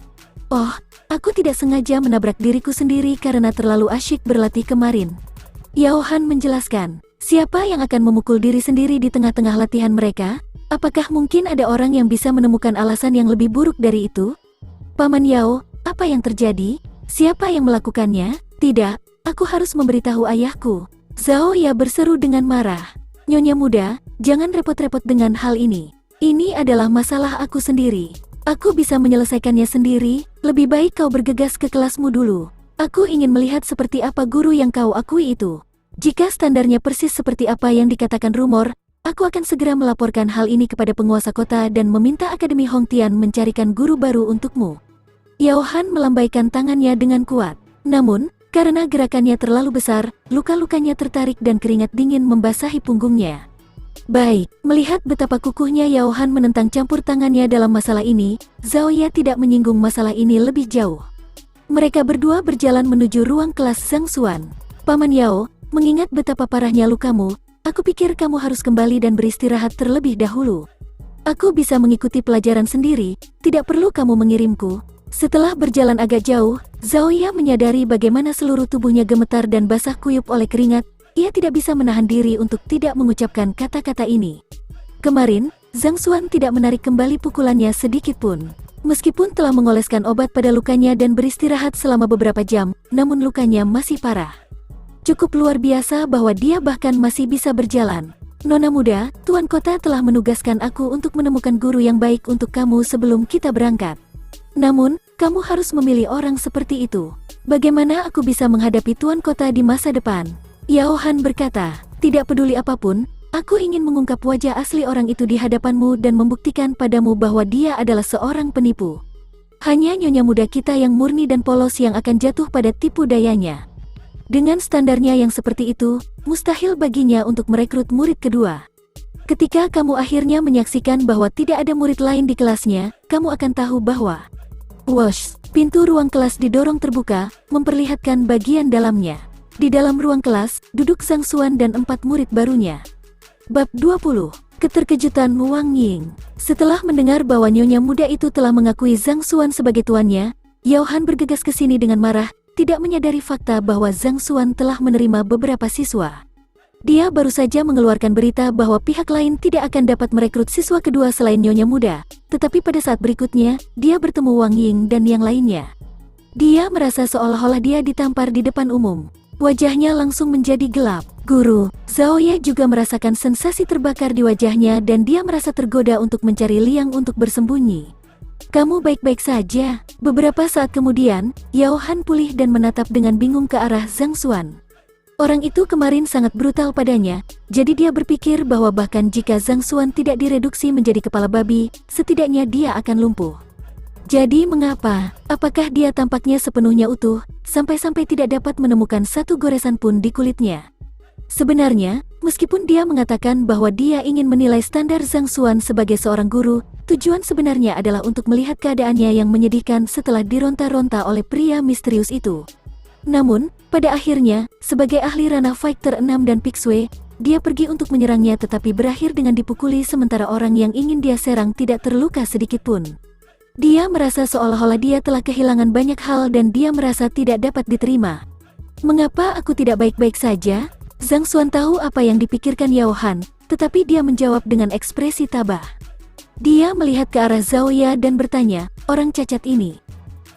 Oh, aku tidak sengaja menabrak diriku sendiri karena terlalu asyik berlatih kemarin. Yao Han menjelaskan, siapa yang akan memukul diri sendiri di tengah-tengah latihan mereka? Apakah mungkin ada orang yang bisa menemukan alasan yang lebih buruk dari itu? Paman Yao, apa yang terjadi? Siapa yang melakukannya? Tidak, aku harus memberitahu ayahku. Zhao Ya berseru dengan marah. Nyonya muda, jangan repot-repot dengan hal ini. Ini adalah masalah aku sendiri. Aku bisa menyelesaikannya sendiri, lebih baik kau bergegas ke kelasmu dulu. Aku ingin melihat seperti apa guru yang kau akui itu. Jika standarnya persis seperti apa yang dikatakan rumor, aku akan segera melaporkan hal ini kepada penguasa kota dan meminta Akademi Hongtian mencarikan guru baru untukmu. Yao Han melambaikan tangannya dengan kuat. Namun, karena gerakannya terlalu besar, luka-lukanya tertarik dan keringat dingin membasahi punggungnya. Baik, melihat betapa kukuhnya Yao Han menentang campur tangannya dalam masalah ini, Zhao Ya tidak menyinggung masalah ini lebih jauh. Mereka berdua berjalan menuju ruang kelas Zhang Xuan. Paman Yao, mengingat betapa parahnya lukamu, aku pikir kamu harus kembali dan beristirahat terlebih dahulu. Aku bisa mengikuti pelajaran sendiri, tidak perlu kamu mengirimku. Setelah berjalan agak jauh, Zhao Ya menyadari bagaimana seluruh tubuhnya gemetar dan basah kuyup oleh keringat. Ia tidak bisa menahan diri untuk tidak mengucapkan kata-kata ini. Kemarin, Zhang Xuan tidak menarik kembali pukulannya sedikit pun. Meskipun telah mengoleskan obat pada lukanya dan beristirahat selama beberapa jam, namun lukanya masih parah. Cukup luar biasa bahwa dia bahkan masih bisa berjalan. Nona muda, Tuan Kota telah menugaskan aku untuk menemukan guru yang baik untuk kamu sebelum kita berangkat. Namun, kamu harus memilih orang seperti itu. Bagaimana aku bisa menghadapi Tuan Kota di masa depan? Yao Han berkata, tidak peduli apapun, aku ingin mengungkap wajah asli orang itu di hadapanmu dan membuktikan padamu bahwa dia adalah seorang penipu. Hanya nyonya muda kita yang murni dan polos yang akan jatuh pada tipu dayanya. Dengan standarnya yang seperti itu, mustahil baginya untuk merekrut murid kedua. Ketika kamu akhirnya menyaksikan bahwa tidak ada murid lain di kelasnya, kamu akan tahu bahwa Wosh, pintu ruang kelas didorong terbuka, memperlihatkan bagian dalamnya. Di dalam ruang kelas, duduk Zhang Xuan dan 4 murid barunya. Bab 20. Keterkejutan Wang Ying. Setelah mendengar bahwa nyonya muda itu telah mengakui Zhang Xuan sebagai tuannya, Yao Han bergegas ke sini dengan marah, tidak menyadari fakta bahwa Zhang Xuan telah menerima beberapa siswa. Dia baru saja mengeluarkan berita bahwa pihak lain tidak akan dapat merekrut siswa kedua selain nyonya muda, tetapi pada saat berikutnya, dia bertemu Wang Ying dan yang lainnya. Dia merasa seolah-olah dia ditampar di depan umum. Wajahnya langsung menjadi gelap. Guru, Zhao Ye juga merasakan sensasi terbakar di wajahnya dan dia merasa tergoda untuk mencari liang untuk bersembunyi. Kamu baik-baik saja. Beberapa saat kemudian, Yao Han pulih dan menatap dengan bingung ke arah Zhang Xuan. Orang itu kemarin sangat brutal padanya, jadi dia berpikir bahwa bahkan jika Zhang Xuan tidak direduksi menjadi kepala babi, setidaknya dia akan lumpuh. Jadi mengapa? Apakah dia tampaknya sepenuhnya utuh, sampai-sampai tidak dapat menemukan satu goresan pun di kulitnya? Sebenarnya, meskipun dia mengatakan bahwa dia ingin menilai standar Zhang Xuan sebagai seorang guru, tujuan sebenarnya adalah untuk melihat keadaannya yang menyedihkan setelah dironta-ronta oleh pria misterius itu. Namun, pada akhirnya, sebagai ahli ranah Fighter 6 dan Pixue, dia pergi untuk menyerangnya tetapi berakhir dengan dipukuli sementara orang yang ingin dia serang tidak terluka sedikitpun. Dia merasa seolah-olah dia telah kehilangan banyak hal dan dia merasa tidak dapat diterima. Mengapa aku tidak baik-baik saja? Zhang Xuan tahu apa yang dipikirkan Yao Han, tetapi dia menjawab dengan ekspresi tabah. Dia melihat ke arah Zhao Ya dan bertanya, orang cacat ini.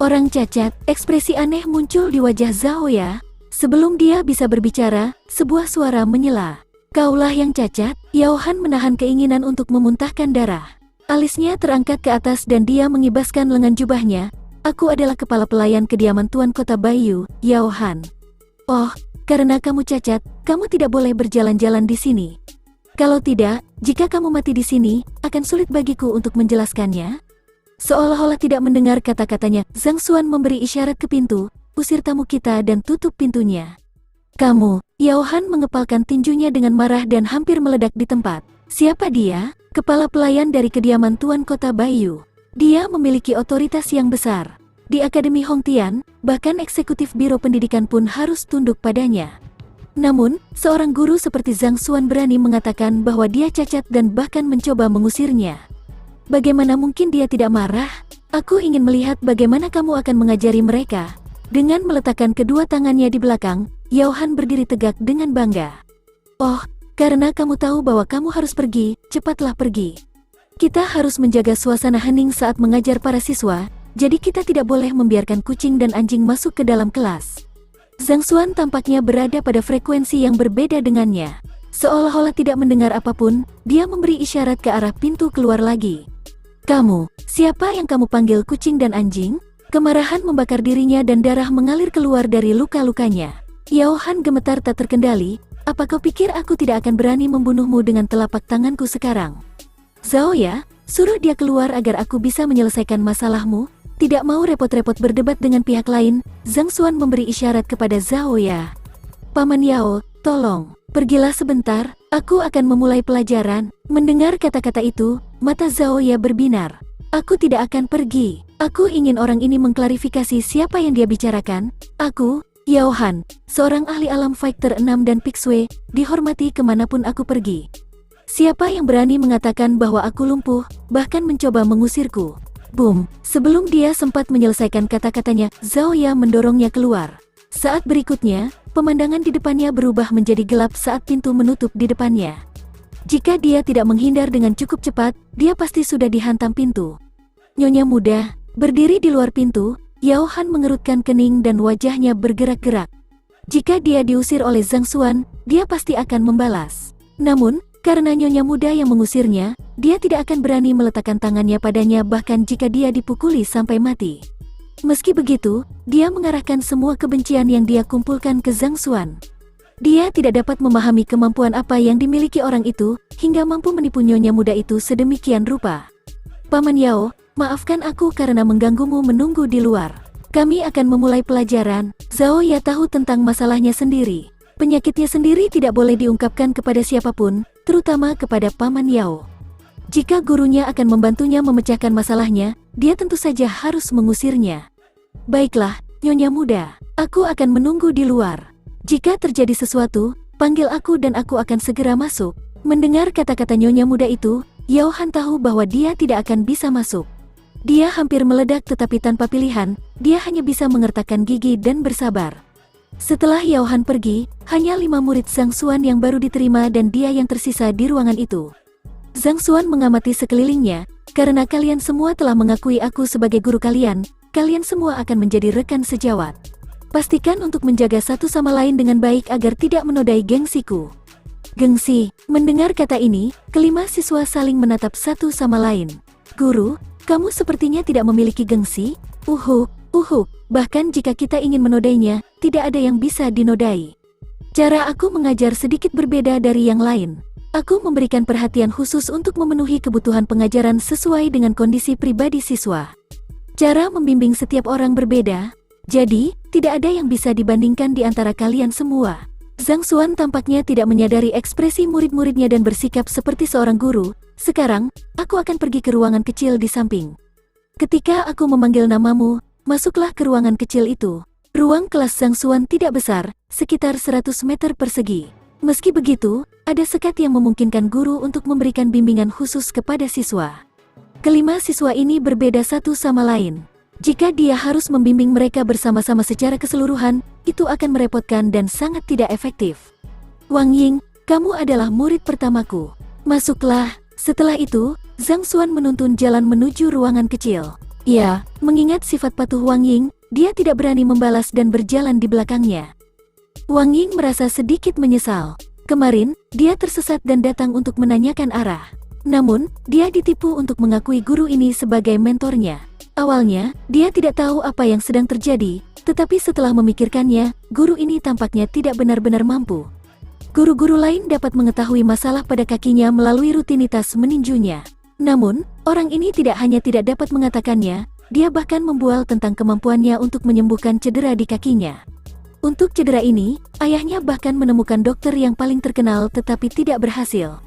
Orang cacat, ekspresi aneh muncul di wajah Zhao Ya. Sebelum dia bisa berbicara, sebuah suara menyela. Kaulah yang cacat? Yao Han menahan keinginan untuk memuntahkan darah. Alisnya terangkat ke atas dan dia mengibaskan lengan jubahnya. Aku adalah kepala pelayan kediaman Tuan Kota Baiyu, Yao Han. Oh, karena kamu cacat, kamu tidak boleh berjalan-jalan di sini. Kalau tidak, jika kamu mati di sini, akan sulit bagiku untuk menjelaskannya. Seolah-olah tidak mendengar kata-katanya, Zhang Xuan memberi isyarat ke pintu, usir tamu kita dan tutup pintunya. Kamu, Yao Han mengepalkan tinjunya dengan marah dan hampir meledak di tempat. Siapa dia? Kepala pelayan dari kediaman Tuan Kota Baiyu. Dia memiliki otoritas yang besar. Di Akademi Hongtian, bahkan eksekutif biro pendidikan pun harus tunduk padanya. Namun, seorang guru seperti Zhang Xuan berani mengatakan bahwa dia cacat dan bahkan mencoba mengusirnya. Bagaimana mungkin dia tidak marah? Aku ingin melihat bagaimana kamu akan mengajari mereka. Dengan meletakkan kedua tangannya di belakang, Yao Han berdiri tegak dengan bangga. Oh, karena kamu tahu bahwa kamu harus pergi, cepatlah pergi. Kita harus menjaga suasana hening saat mengajar para siswa, jadi kita tidak boleh membiarkan kucing dan anjing masuk ke dalam kelas. Zhang Xuan tampaknya berada pada frekuensi yang berbeda dengannya. Seolah-olah tidak mendengar apapun, dia memberi isyarat ke arah pintu keluar lagi. Kamu, siapa yang kamu panggil kucing dan anjing? Kemarahan membakar dirinya dan darah mengalir keluar dari luka-lukanya. Yao Han gemetar tak terkendali. Apa kau pikir aku tidak akan berani membunuhmu dengan telapak tanganku sekarang? Zhao Ya, suruh dia keluar agar aku bisa menyelesaikan masalahmu. Tidak mau repot-repot berdebat dengan pihak lain, Zhang Xuan memberi isyarat kepada Zhao Ya. Paman Yao, tolong, pergilah sebentar, aku akan memulai pelajaran. Mendengar kata-kata itu, mata Zhao Ya berbinar. Aku tidak akan pergi. Aku ingin orang ini mengklarifikasi siapa yang dia bicarakan. Aku, Yao Han, seorang ahli alam Fighter 6 dan Pixue, dihormati kemanapun aku pergi. Siapa yang berani mengatakan bahwa aku lumpuh, bahkan mencoba mengusirku? Boom! Sebelum dia sempat menyelesaikan kata-katanya, Zhao Ya mendorongnya keluar. Saat berikutnya, pemandangan di depannya berubah menjadi gelap saat pintu menutup di depannya. Jika dia tidak menghindar dengan cukup cepat, dia pasti sudah dihantam pintu. Nyonya muda, berdiri di luar pintu, Yao Han mengerutkan kening dan wajahnya bergerak-gerak. Jika dia diusir oleh Zhang Xuan, dia pasti akan membalas. Namun, karena nyonya muda yang mengusirnya, dia tidak akan berani meletakkan tangannya padanya bahkan jika dia dipukuli sampai mati. Meski begitu, dia mengarahkan semua kebencian yang dia kumpulkan ke Zhang Xuan. Dia tidak dapat memahami kemampuan apa yang dimiliki orang itu, hingga mampu menipu nyonya muda itu sedemikian rupa. Paman Yao, maafkan aku karena mengganggumu menunggu di luar. Kami akan memulai pelajaran. Zhao Ya tahu tentang masalahnya sendiri. Penyakitnya sendiri tidak boleh diungkapkan kepada siapapun, terutama kepada Paman Yao. Jika gurunya akan membantunya memecahkan masalahnya, dia tentu saja harus mengusirnya. Baiklah, Nyonya muda, aku akan menunggu di luar. Jika terjadi sesuatu, panggil aku dan aku akan segera masuk. Mendengar kata-kata Nyonya muda itu, Yao Han tahu bahwa dia tidak akan bisa masuk. Dia hampir meledak tetapi tanpa pilihan, dia hanya bisa mengertakkan gigi dan bersabar. Setelah Yao Han pergi, hanya 5 murid Zhang Xuan yang baru diterima dan dia yang tersisa di ruangan itu. Zhang Xuan mengamati sekelilingnya, karena kalian semua telah mengakui aku sebagai guru kalian semua akan menjadi rekan sejawat. Pastikan untuk menjaga satu sama lain dengan baik agar tidak menodai gengsiku. Gengsi, mendengar kata ini, kelima siswa saling menatap satu sama lain. Guru, kamu sepertinya tidak memiliki gengsi? Bahkan jika kita ingin menodainya, tidak ada yang bisa dinodai. Cara aku mengajar sedikit berbeda dari yang lain. Aku memberikan perhatian khusus untuk memenuhi kebutuhan pengajaran sesuai dengan kondisi pribadi siswa. Cara membimbing setiap orang berbeda, jadi tidak ada yang bisa dibandingkan di antara kalian semua. Zhang Xuan tampaknya tidak menyadari ekspresi murid-muridnya dan bersikap seperti seorang guru. Sekarang, aku akan pergi ke ruangan kecil di samping. Ketika aku memanggil namamu, masuklah ke ruangan kecil itu. Ruang kelas Zhang Xuan tidak besar, sekitar 100 meter persegi. Meski begitu, ada sekat yang memungkinkan guru untuk memberikan bimbingan khusus kepada siswa. Kelima siswa ini berbeda satu sama lain. Jika dia harus membimbing mereka bersama-sama secara keseluruhan, itu akan merepotkan dan sangat tidak efektif. Wang Ying, kamu adalah murid pertamaku. Masuklah. Setelah itu, Zhang Xuan menuntun jalan menuju ruangan kecil. Ya, mengingat sifat patuh Wang Ying, dia tidak berani membalas dan berjalan di belakangnya. Wang Ying merasa sedikit menyesal. Kemarin, dia tersesat dan datang untuk menanyakan arah. Namun, dia ditipu untuk mengakui guru ini sebagai mentornya. Awalnya, dia tidak tahu apa yang sedang terjadi, tetapi setelah memikirkannya, guru ini tampaknya tidak benar-benar mampu. Guru-guru lain dapat mengetahui masalah pada kakinya melalui rutinitas meninjunya. Namun, orang ini tidak hanya tidak dapat mengatakannya, dia bahkan membual tentang kemampuannya untuk menyembuhkan cedera di kakinya. Untuk cedera ini, ayahnya bahkan menemukan dokter yang paling terkenal tetapi tidak berhasil.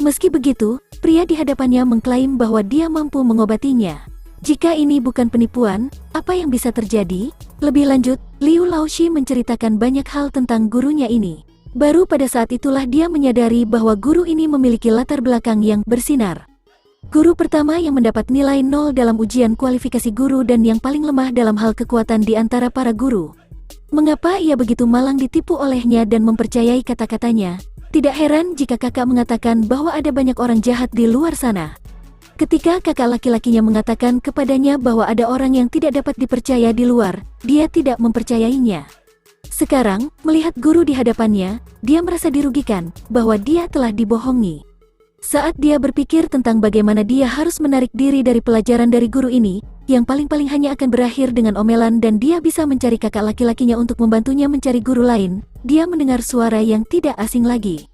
Meski begitu, pria di hadapannya mengklaim bahwa dia mampu mengobatinya. Jika ini bukan penipuan, apa yang bisa terjadi? Lebih lanjut, Liu Laoshi menceritakan banyak hal tentang gurunya ini. Baru pada saat itulah dia menyadari bahwa guru ini memiliki latar belakang yang bersinar. Guru pertama yang mendapat nilai 0 dalam ujian kualifikasi guru dan yang paling lemah dalam hal kekuatan di antara para guru. Mengapa ia begitu malang ditipu olehnya dan mempercayai kata-katanya? Tidak heran jika kakak mengatakan bahwa ada banyak orang jahat di luar sana. Ketika kakak laki-lakinya mengatakan kepadanya bahwa ada orang yang tidak dapat dipercaya di luar, dia tidak mempercayainya. Sekarang, melihat guru di hadapannya, dia merasa dirugikan bahwa dia telah dibohongi. Saat dia berpikir tentang bagaimana dia harus menarik diri dari pelajaran dari guru ini, yang paling-paling hanya akan berakhir dengan omelan dan dia bisa mencari kakak laki-lakinya untuk membantunya mencari guru lain, dia mendengar suara yang tidak asing lagi.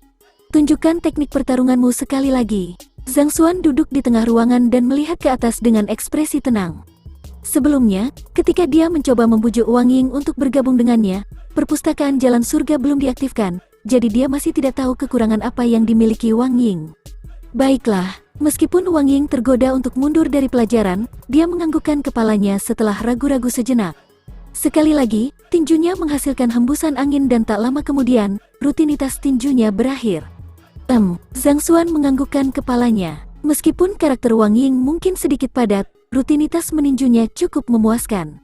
Tunjukkan teknik pertarunganmu sekali lagi. Zhang Xuan duduk di tengah ruangan dan melihat ke atas dengan ekspresi tenang. Sebelumnya, ketika dia mencoba membujuk Wang Ying untuk bergabung dengannya, perpustakaan Jalan Surga belum diaktifkan, jadi dia masih tidak tahu kekurangan apa yang dimiliki Wang Ying. Baiklah, meskipun Wang Ying tergoda untuk mundur dari pelajaran, dia menganggukkan kepalanya setelah ragu-ragu sejenak. Sekali lagi, tinjunya menghasilkan hembusan angin dan tak lama kemudian, rutinitas tinjunya berakhir. Zhang Xuan menganggukkan kepalanya. Meskipun karakter Wang Ying mungkin sedikit padat, rutinitas meninjunya cukup memuaskan.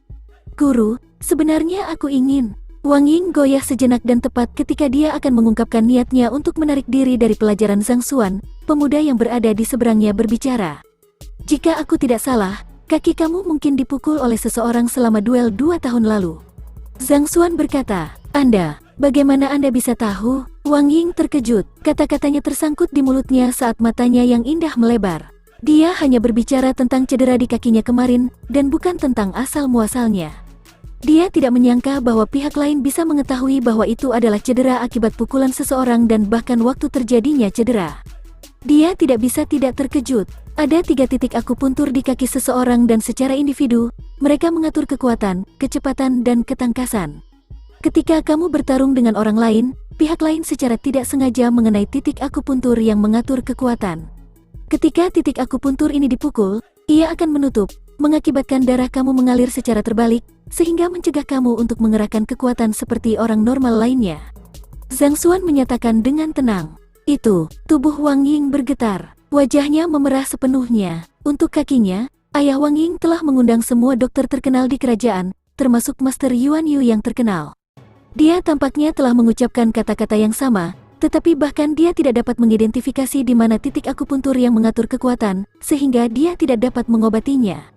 Guru, sebenarnya aku ingin... Wang Ying goyah sejenak dan tepat ketika dia akan mengungkapkan niatnya untuk menarik diri dari pelajaran Zhang Xuan, pemuda yang berada di seberangnya berbicara. Jika aku tidak salah, kaki kamu mungkin dipukul oleh seseorang selama duel 2 tahun lalu. Zhang Xuan berkata, Anda, bagaimana Anda bisa tahu? Wang Ying terkejut, kata-katanya tersangkut di mulutnya saat matanya yang indah melebar. Dia hanya berbicara tentang cedera di kakinya kemarin, dan bukan tentang asal-muasalnya. Dia tidak menyangka bahwa pihak lain bisa mengetahui bahwa itu adalah cedera akibat pukulan seseorang dan bahkan waktu terjadinya cedera. Dia tidak bisa tidak terkejut. Ada 3 titik akupuntur di kaki seseorang dan secara individu, mereka mengatur kekuatan, kecepatan, dan ketangkasan. Ketika kamu bertarung dengan orang lain, pihak lain secara tidak sengaja mengenai titik akupuntur yang mengatur kekuatan. Ketika titik akupuntur ini dipukul, ia akan menutup, mengakibatkan darah kamu mengalir secara terbalik, sehingga mencegah kamu untuk mengerahkan kekuatan seperti orang normal lainnya. Zhang Xuan menyatakan dengan tenang. Itu, tubuh Wang Ying bergetar. Wajahnya memerah sepenuhnya. Untuk kakinya, ayah Wang Ying telah mengundang semua dokter terkenal di kerajaan, termasuk Master Yuan Yu yang terkenal. Dia tampaknya telah mengucapkan kata-kata yang sama, tetapi bahkan dia tidak dapat mengidentifikasi di mana titik akupuntur yang mengatur kekuatan, sehingga dia tidak dapat mengobatinya.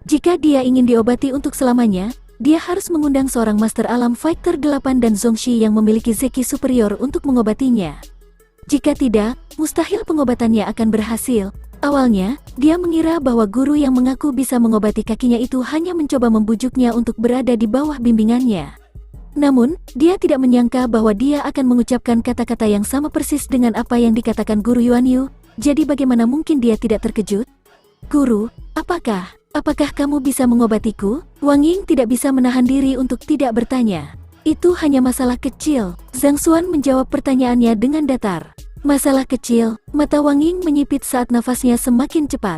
Jika dia ingin diobati untuk selamanya, dia harus mengundang seorang Master Alam Fighter 8 dan Zhongxi yang memiliki Zeki superior untuk mengobatinya. Jika tidak, mustahil pengobatannya akan berhasil. Awalnya, dia mengira bahwa guru yang mengaku bisa mengobati kakinya itu hanya mencoba membujuknya untuk berada di bawah bimbingannya. Namun, dia tidak menyangka bahwa dia akan mengucapkan kata-kata yang sama persis dengan apa yang dikatakan guru Yuan Yu, jadi bagaimana mungkin dia tidak terkejut? Guru, apakah kamu bisa mengobatiku? Wang Ying tidak bisa menahan diri untuk tidak bertanya. Itu hanya masalah kecil. Zhang Xuan menjawab pertanyaannya dengan datar. Masalah kecil, mata Wang Ying menyipit saat nafasnya semakin cepat.